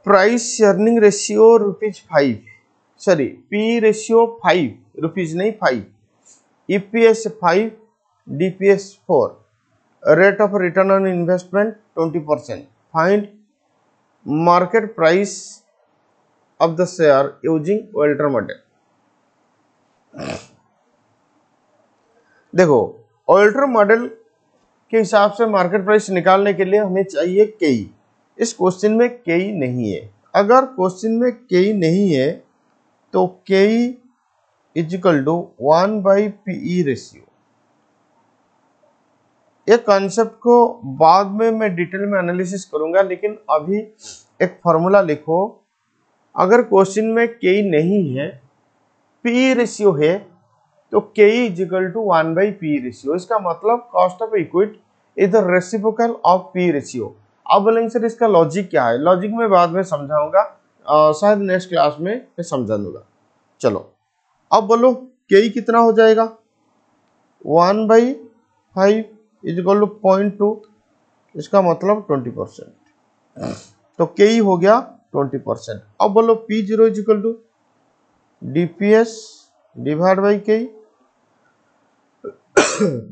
Price earning ratio ₹5, sorry P ratio 5, rupees नहीं 5, EPS 5, DPS 4, rate of return on investment 20%, find market price of the share using alter model. देखो अल्टर मॉडल के हिसाब से मार्केट प्राइस निकालने के लिए हमें चाहिए केई। इस क्वेश्चन में केई नहीं है। अगर क्वेश्चन में केई नहीं है तो K E is equal to 1/PE ratio. ये कॉन्सेप्ट को बाद में मैं डिटेल में एनालिसिस करूंगा, लेकिन अभी एक फॉर्मूला लिखो। अगर क्वेश्चन में के नहीं है, पी रेशियो है, तो के is equal to 1/p ratio. इसका मतलब cost of equity is the reciprocal of P ratio. अब बोलेंगे सर इसका लॉजिक क्या है? लॉजिक में बाद में समझाऊंगा, शायद नेक्स्ट क्लास में मैं समझा दूंगा। चलो अब बोलो के कितना हो जाएगा? 1/5 इज इक्वल टू 0.2, इसका मतलब 20%। तो के हो गया 20%। अब बोलो P0 is equal to DPS divide by K.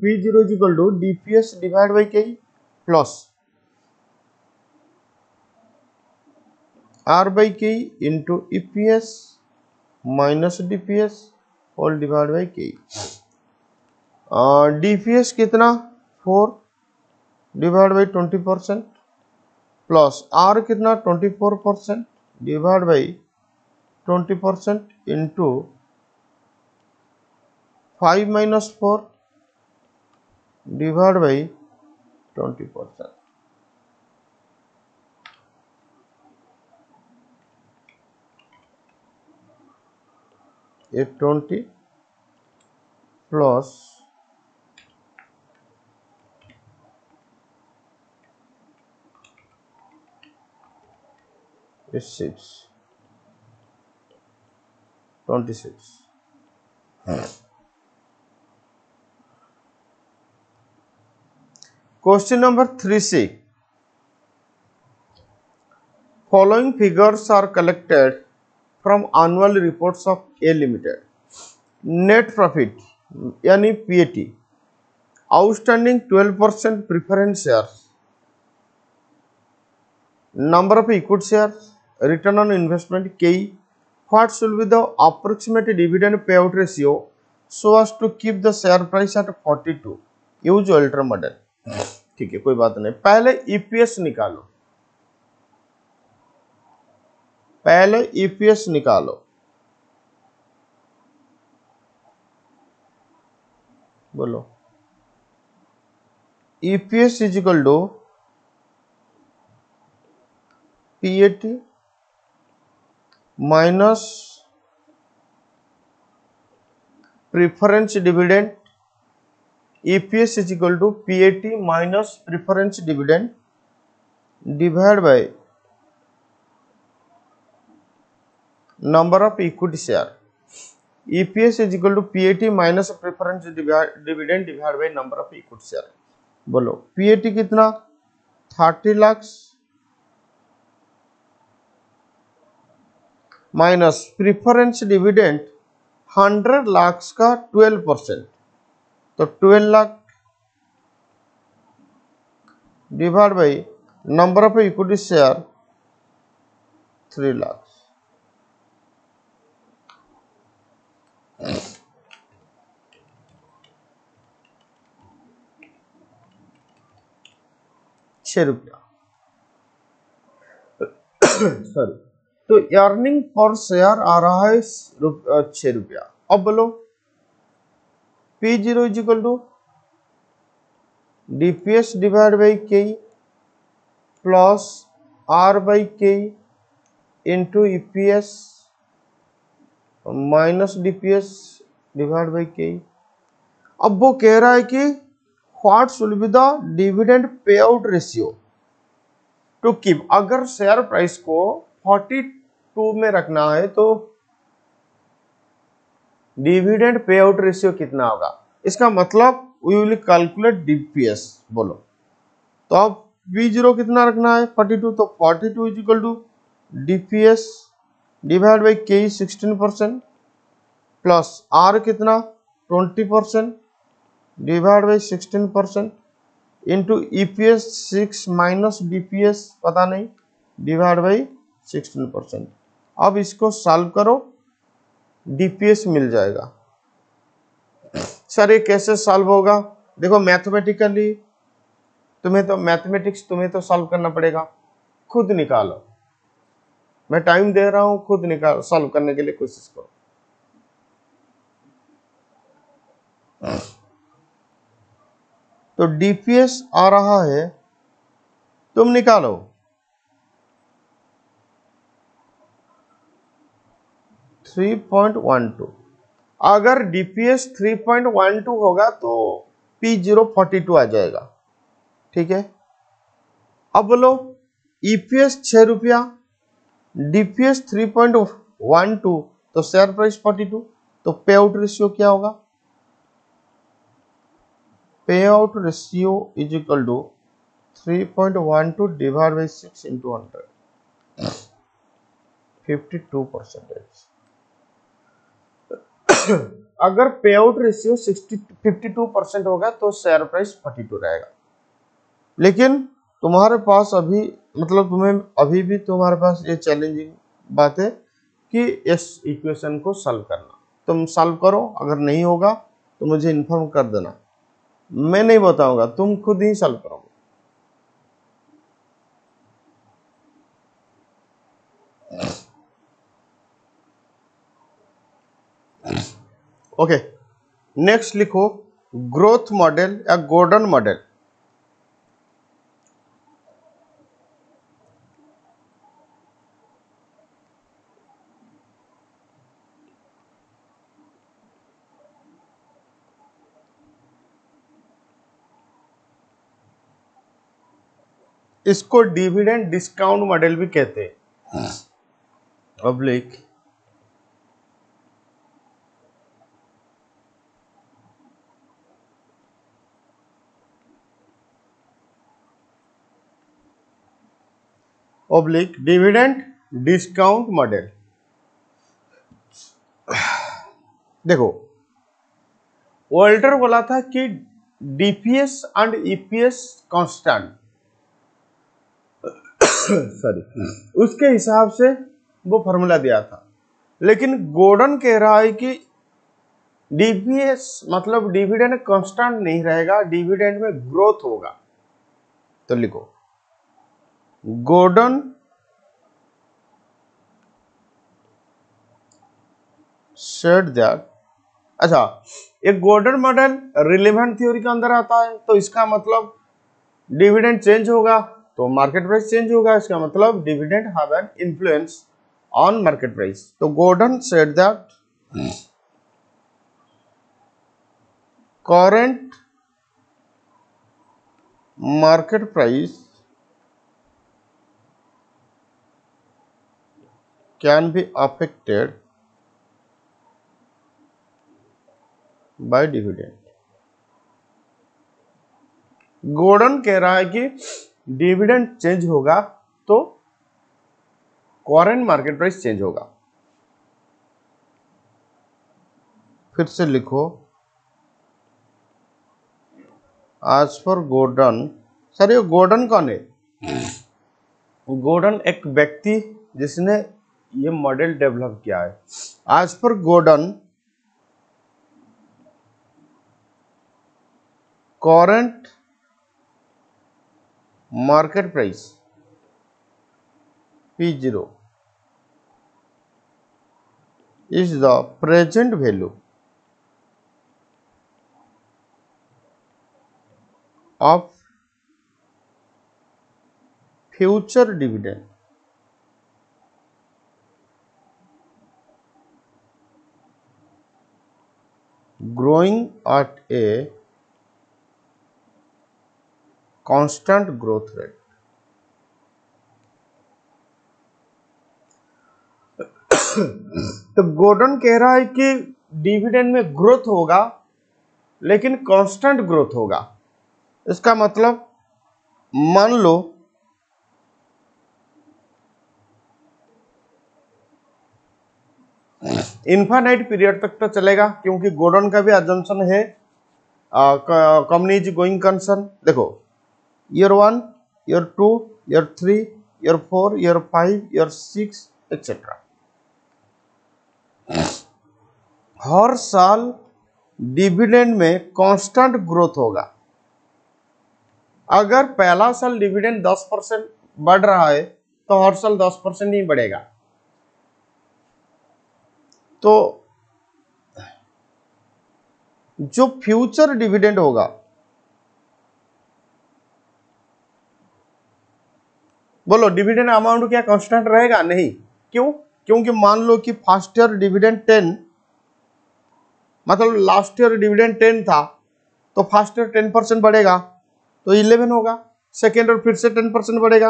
P0 is equal to DPS divide by K plus R by K into EPS minus DPS whole divide by K. DPS कितना? 4 डिवाइड बाई 20% प्लस R कितना? 24% divide by 20% into 5 minus 4 divide by 20%। ये 20 plus 26। Question number 3C. Following figures are collected from annual reports of A Limited. Net profit यानी PAT, outstanding 12% preference shares, number of equity shares, return on investment KE. What should be the approximate dividend payout ratio so as to keep the share price at 42? Use alter model. ठीक है, कोई बात नहीं। पहले ईपीएस निकालो, पहले ईपीएस निकालो। बोलो EPS is equal to PAT minus preference dividend. EPS is equal to PAT minus preference dividend divided by number of equity share. EPS is equal to PAT minus preference dividend divided by number of equity share. बोलो PAT कितना? 30 lakh minus preference dividend 100 lakh का 12%, तो 12 lakh divide by number of equity share 3 lakh. ₹6 sorry. तो अर्निंग पर शेयर आ रहा है ₹6। अब बोलो P0 is equal to DPS divide by K plus R by K into EPS minus DPS divide by K. अब वो कह रहा है कि what should be the dividend pay out ratio to keep. अगर शेयर प्राइस को 42 में रखना है तो डिविडेंड पे आउट रेशियो कितना होगा? इसका मतलब वी विल कैलकुलेट DPS। बोलो तो अब P0 कितना रखना है? 42, तो 42 is equal to DPS divide by K 16% plus R कितना? 20% divide by 16% into EPS 6 minus DPS पता नहीं डिवाइड बाई 16%। अब इसको सॉल्व करो, DPS मिल जाएगा। सर ये कैसे सॉल्व होगा? देखो मैथमेटिकली तुम्हें तो सॉल्व करना पड़ेगा, खुद निकालो। मैं टाइम दे रहा हूं, खुद निकाल सॉल्व करने के लिए कोशिश करो। तो डीपीएस आ रहा है, तुम निकालो, 3.12। अगर डीपीएस 3.12 होगा तो P042 आ जाएगा। ठीक है, अब बोलो ईपीएस 6 रुपया, डीपीएस 3.12, तो शेयर प्राइस 42, तो पे आउट रेशियो क्या होगा? Pay out ratio is equal to 3.12 divide by 6 into 100, 52%। अगर पे आउट रेशियो 52% होगा तो शेयर प्राइस 42 रहेगा। लेकिन तुम्हारे पास अभी, मतलब तुम्हें अभी भी तुम्हारे पास ये चैलेंजिंग बात है कि इस इक्वेशन को सॉल्व करना। तुम सॉल्व करो, अगर नहीं होगा तो मुझे इन्फॉर्म कर देना, मैं नहीं बताऊंगा, तुम खुद ही सॉल्व करोगे। ओके, नेक्स्ट लिखो ग्रोथ मॉडल या गॉर्डन मॉडल। इसको डिविडेंड डिस्काउंट मॉडल भी कहते हैं। Oblique dividend discount model. देखो, वोल्टर बोला था कि DPS and EPS constant, sorry, उसके हिसाब से वो फॉर्मूला दिया था। लेकिन गॉर्डन कह रहा है कि डीपीएस मतलब डिविडेंड कांस्टेंट नहीं रहेगा, डिविडेंड में ग्रोथ होगा। तो लिखो गॉर्डन सेड दैट, अच्छा, एक गॉर्डन मॉडल रिलेवेंट थ्योरी के अंदर आता है, तो इसका मतलब डिविडेंड चेंज होगा तो मार्केट प्राइस चेंज होगा, इसका मतलब dividend have an influence on market price. तो Gordon said that current market price can be affected by dividend। Gordon कह रहा है कि डिविडेंड चेंज होगा तो करंट मार्केट प्राइस चेंज होगा। फिर से लिखो आज पर गॉर्डन, सर ये गॉर्डन कौन है? गॉर्डन एक व्यक्ति जिसने ये मॉडल डेवलप किया है। आज पर Gordon current market price P0 is the present value of future dividend growing at a constant growth rate। तो गॉर्डन कह रहा है कि डिविडेंड में ग्रोथ होगा लेकिन कांस्टेंट ग्रोथ होगा। इसका मतलब मान लो इनफाइनाइट पीरियड तक तो चलेगा, क्योंकि गॉर्डन का भी अजम्पशन है कंपनी इज गोइंग कंसर्न। देखो year 1, year 2, year 3, year 4, year 5, year 6 etcetera. हर साल डिविडेंड में कांस्टेंट ग्रोथ होगा। अगर पहला साल डिविडेंड 10% बढ़ रहा है तो हर साल 10% ही बढ़ेगा। तो जो फ्यूचर डिविडेंड होगा बोलो डिविडेंड अमाउंट क्या कांस्टेंट रहेगा? नहीं। क्यों? क्योंकि मान लो कि फर्स्ट ईयर डिविडेंड 10, मतलब लास्ट ईयर डिविडेंड 10 था, तो फर्स्ट ईयर 10% बढ़ेगा तो 11 होगा, सेकेंड ईयर फिर से 10% बढ़ेगा।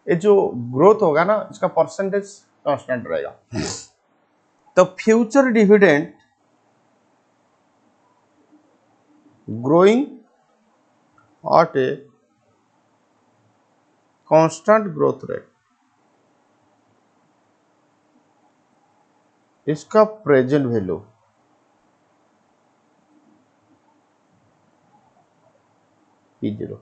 ये जो ग्रोथ होगा ना, इसका परसेंटेज कांस्टेंट रहेगा। तो future dividend growing at a constant growth rate, इसका प्रेजेंट वैल्यू P0।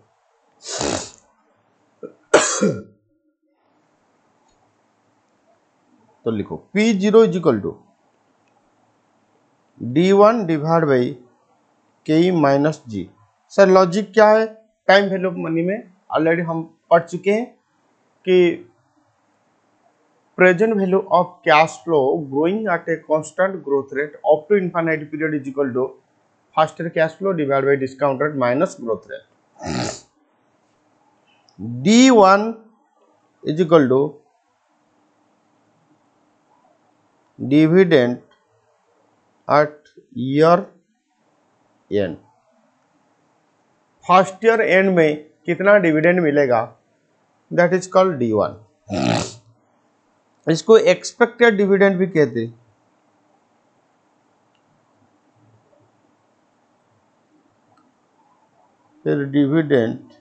तो लिखो P0 is equal to D1 divide by K minus G. Sir logic क्या है? टाइम वैल्यू ऑफ मनी में ऑलरेडी हम पढ़ चुके हैं कि present value of cash flow growing at a constant growth rate up to infinite period is equal to first year cash flow divide by discount rate minus growth rate. D1 is equal to dividend at year end। First year and में कितना डिविडेंड मिलेगा, दैट इज कॉल्ड D1। इसको एक्सपेक्टेड डिविडेंड भी कहते हैं। फिर dividend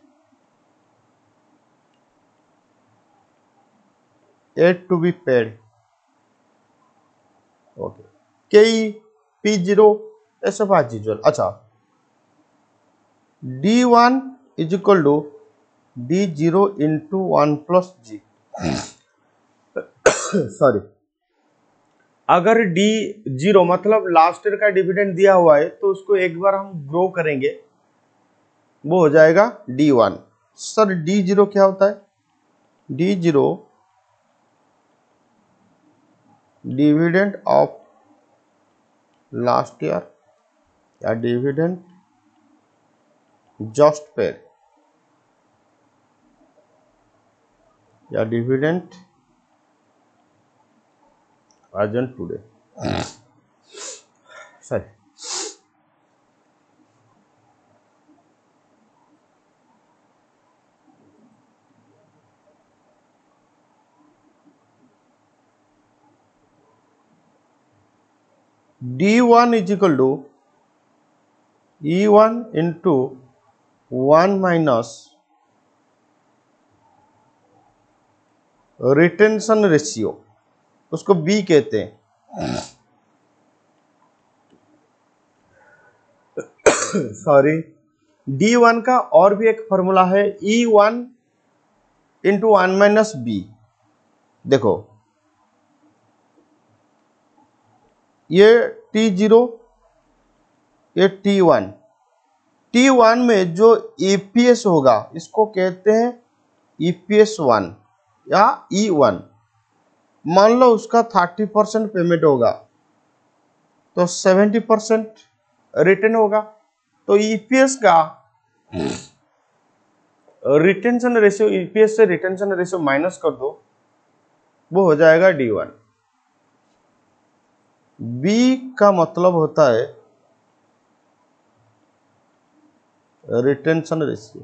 at to be paid, okay, के P0 ऐसा बात यूजुअल। अच्छा, D1 is equal to D0 into 1 plus G. Sorry, अगर D0 मतलब लास्ट ईयर का डिविडेंड दिया हुआ है तो उसको एक बार हम ग्रो करेंगे, वो हो जाएगा D1। सर D0 क्या होता है? D0 dividend of last year या डिविडेंड जस्ट पेड या dividend present today. Sorry, D1 is equal to E1 into 1 minus retention ratio, उसको B कहते हैं। सॉरी, D1 का और भी एक फॉर्मूला है, E1 इंटू 1 माइनस बी। देखो ये T0, ये T1। T1 में जो EPS होगा इसको कहते हैं EPS 1 या E1। मान लो उसका 30% पेमेंट होगा तो 70% रिटर्न होगा, तो EPS का रिटेंशन रेशियो, EPS से रिटेंशन रेशियो माइनस कर दो, वो हो जाएगा D1। B का मतलब होता है रिटेंशन रेशियो।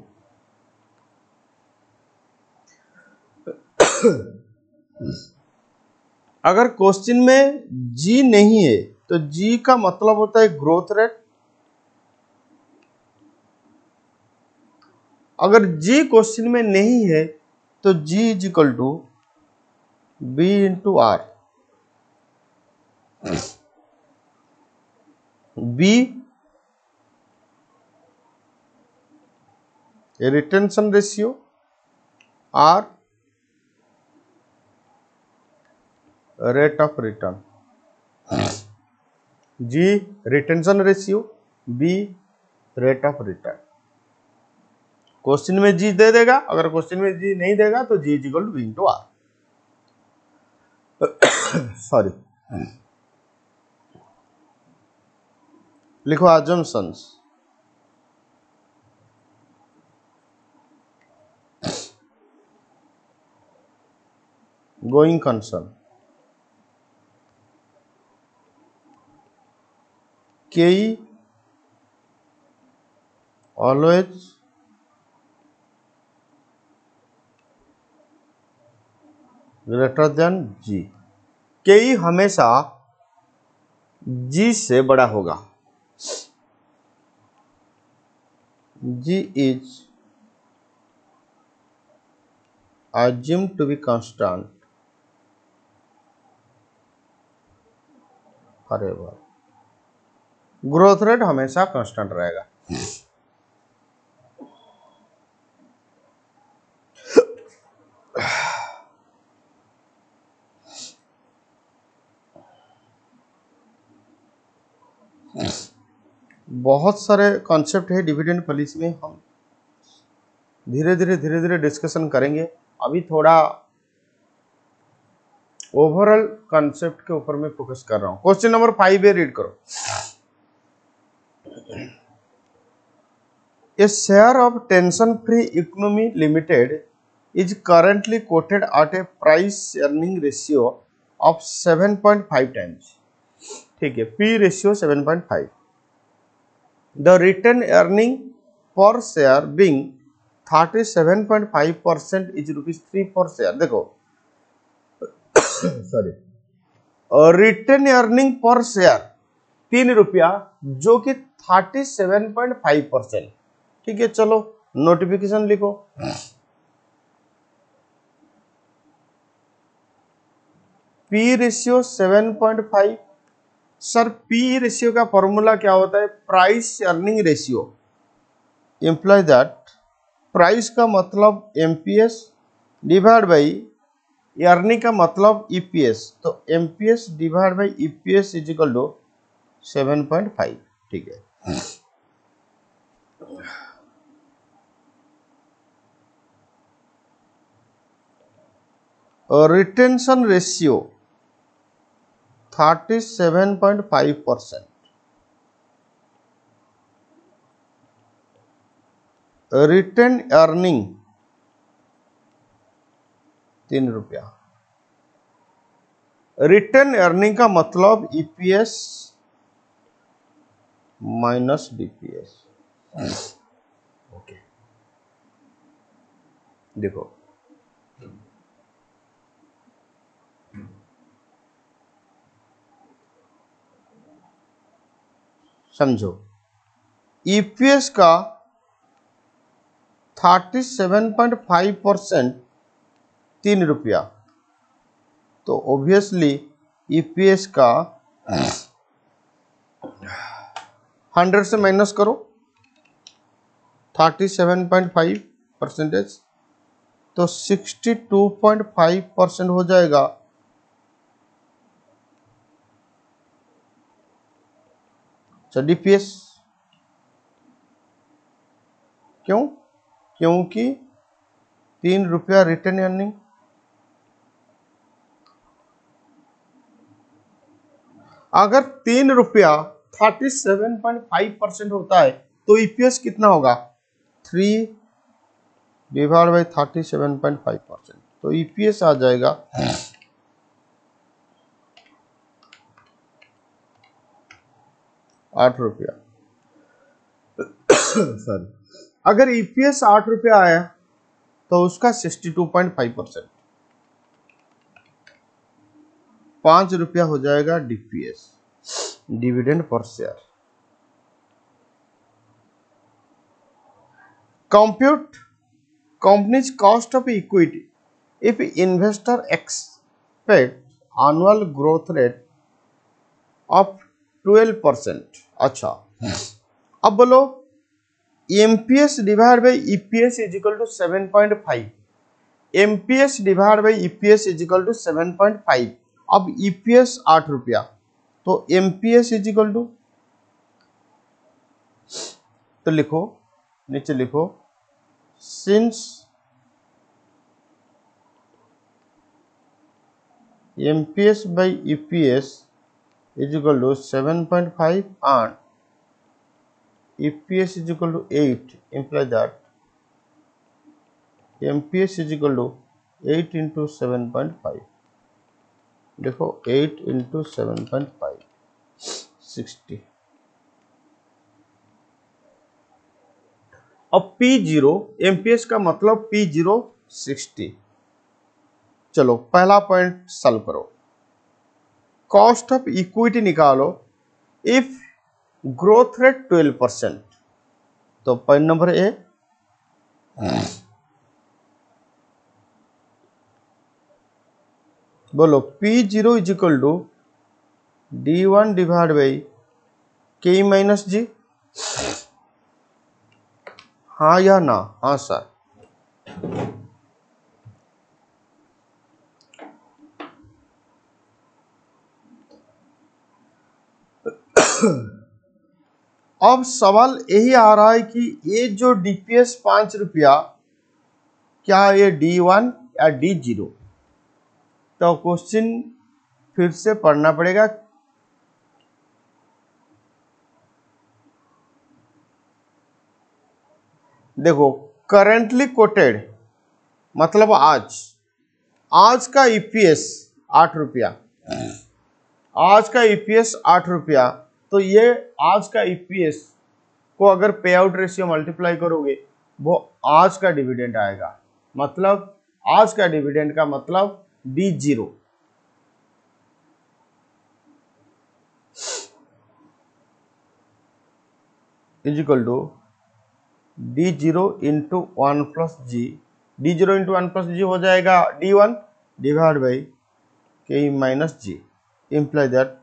अगर क्वेश्चन में G नहीं है तो G का मतलब होता है ग्रोथ रेट। अगर G क्वेश्चन में नहीं है तो G is equal to B into R। B retention ratio, R rate of return. G retention ratio, B rate of return. Question में G दे देगा, अगर क्वेश्चन में G नहीं देगा तो G is equal to B into R। Sorry, लिखो assumptions। going concern, KE always greater than G, KE हमेशा G से बड़ा होगा, G is assumed to be constant forever, growth rate हमेशा कांस्टेंट रहेगा। बहुत सारे कॉन्सेप्ट है डिविडेंड पॉलिसी में, हम धीरे धीरे डिस्कशन करेंगे। अभी थोड़ा ओवरऑल कॉन्सेप्ट के ऊपर मैं फोकस कर रहा हूं। क्वेश्चन नंबर 5 है, रीड करो। A share of tension free economy limited is currently quoted at a price earning ratio of 7.5 times, ठीक है, P ratio 7.5, the return earning per share being 37.5% is ₹3 per share। देखो sorry, return earning per share ₹3 जो कि 37.5%, ठीक है। चलो नोटिफिकेशन लिखो, P ratio 7.5। Sir P ratio का फॉर्मूला क्या होता है? Price earning ratio, imply that price का मतलब MPS डिवाइड बाई अर्निंग का मतलब EPS, तो MPS divide by EPS is equal to 7.5, ठीक है। और retention ratio 37.5%, return earning ₹3, return earning का मतलब EPS माइनस DPS, ओके। देखो समझो, EPS का 37.5% ₹3, तो ऑब्वियसली EPS का 100 से माइनस करो 37.5%, तो 62.5% हो जाएगा। DPS क्यों? क्योंकि ₹3 रिटर्न अर्निंग, अगर ₹3 37.5% होता है तो EPS कितना होगा? 3 डिवाइड बाई 37.5%, तो EPS आ जाएगा ₹8। सॉरी, अगर EPS ₹8 आया तो उसका 62.5%, ₹5 हो जाएगा DPS, dividend per share. Compute company's cost of equity if investor expect annual growth rate of 12%। अच्छा, अब बोलो MPS divide by EPS is equal to 7.5, MPS divide by EPS is equal to 7.5। अब EPS ₹8, तो MPS इज इक्वल टू, तो लिखो नीचे लिखो, since MPS by EPS is equal to 7.5 and EPS is equal to 8, imply that MPS is equal to 8 into 7.5, देखो 8 इंटू 7.5 60। अब P0 एमपीएस का मतलब P0 60। चलो पहला पॉइंट सॉल्व करो। कॉस्ट ऑफ इक्विटी निकालो इफ ग्रोथ रेट 12%। तो पॉइंट नंबर ए, बोलो P0 is equal to D1 divide by K minus G. हाँ या ना? हाँ सर। अब सवाल यही आ रहा है कि ये जो डीपीएस 5 रुपया, क्या ये D1 या D0? तो क्वेश्चन फिर से पढ़ना पड़ेगा। देखो करेंटली कोटेड मतलब आज का ईपीएस 8 रुपया, आज का ईपीएस 8 रुपया। तो ये आज का ईपीएस को अगर पे आउट रेशियो मल्टीप्लाई करोगे वो आज का डिविडेंड आएगा। मतलब आज का डिविडेंड का मतलब D0 is equal to D0 into 1 plus G. D0 into 1 plus G हो जाएगा D1 divide by K minus G. Imply that,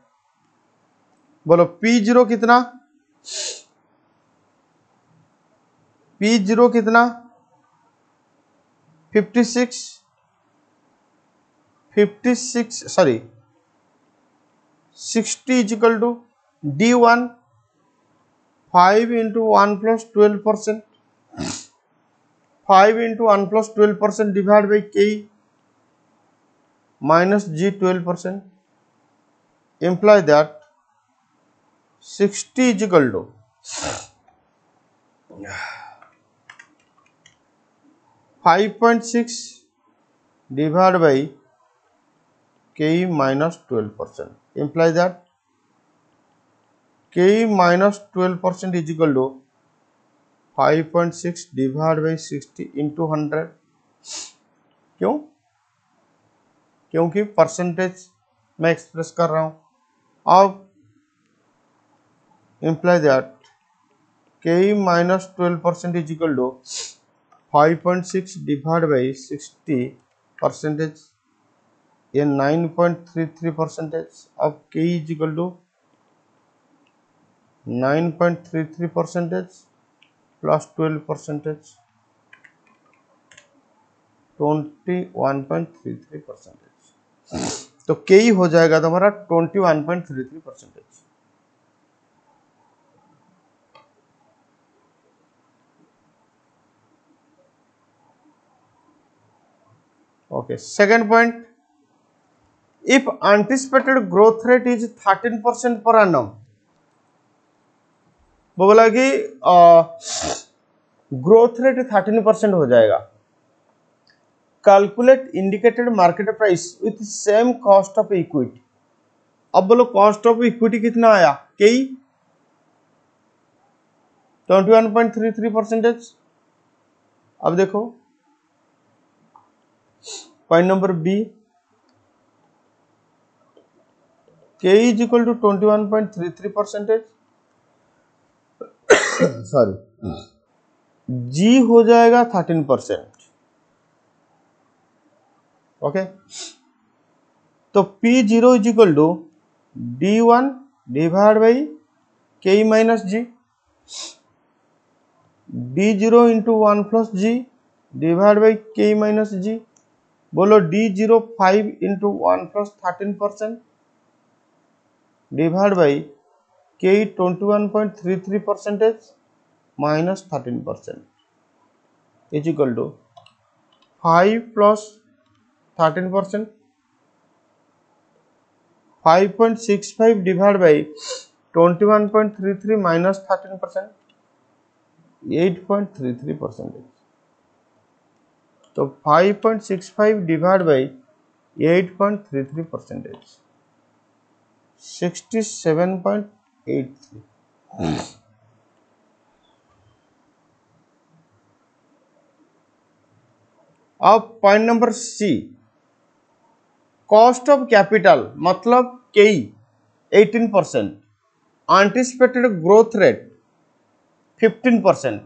बोलो P0 कितना? P0 कितना? 56 sorry 60 is equal to D1 5 into 1 plus 12%, 5 into 1 plus 12% divide by K minus G 12%। Imply that 60 is equal to 5.6 divide by K minus 12%। Imply that K minus 12% is equal to 5.6 divide by 60 into 100। क्यों? क्योंकि परसेंटेज मैं एक्सप्रेस कर रहा हूं। अब imply that K minus 12% is equal to 5.6 divide by 60 percentage, ये 9.33%। अब के इज इक्वल टू 9.33% प्लस 12%, 21.33%। तो के हो जाएगा तुम्हारा 21.33%। Okay, second point, if anticipated growth rate is 13% per annum. वो बोला कि ग्रोथ रेट 13% हो जाएगा। Calculate indicated market price with same cost of equity. अब बोलो कॉस्ट ऑफ इक्विटी कितना आया? के 21.33%। अब देखो point number B, K is equal to 21.33%, sorry G हो जाएगा 13%। ओके, तो P0 is equal to D1 divide by K minus G. D0 into 1 plus G divide by K minus G. बोलो D0 5 into 1 plus 13% divide by K 21.33% minus 13% is equal to 5 plus 13%, 5.65 divide by 21.33 minus 13%, 8.33%। तो 5.65 डिवाइड बाई 8.33%, 67.83। अब point number C, cost of capital मतलब K E 18%, anticipated growth rate 15%,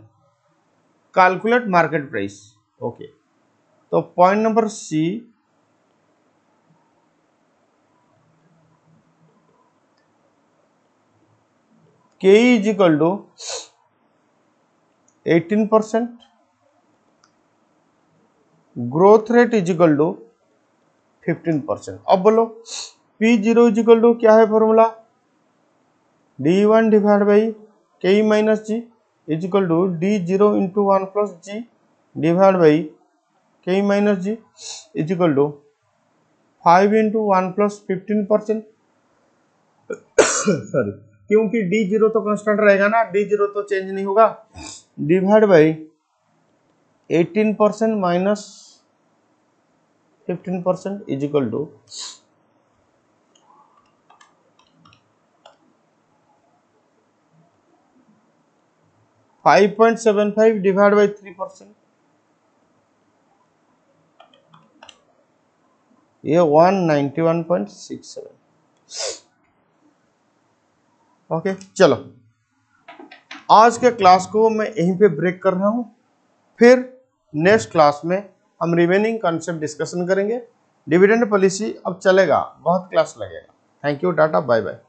calculate market price. Okay, तो point number C, K is equal to 18%, growth rate is equal to 15%। अब बोलो P0 इज इक्वल टू क्या है formula, D1 divide by K minus G is equal to D0 into 1 plus G divide by K minus G is equal to 5 into 1 plus 15%। Sorry, क्योंकि D0 तो कांस्टेंट रहेगा ना, D0 तो चेंज नहीं होगा, divide by 18% minus 15% is equal to 5.75 divide by 3%, ये 191.67। ओके, चलो आज के क्लास को मैं यहीं पे ब्रेक कर रहा हूं, फिर नेक्स्ट क्लास में हम रिमेनिंग कॉन्सेप्ट डिस्कशन करेंगे। डिविडेंड पॉलिसी अब चलेगा, बहुत क्लास लगेगा। Thank you, tata, bye bye.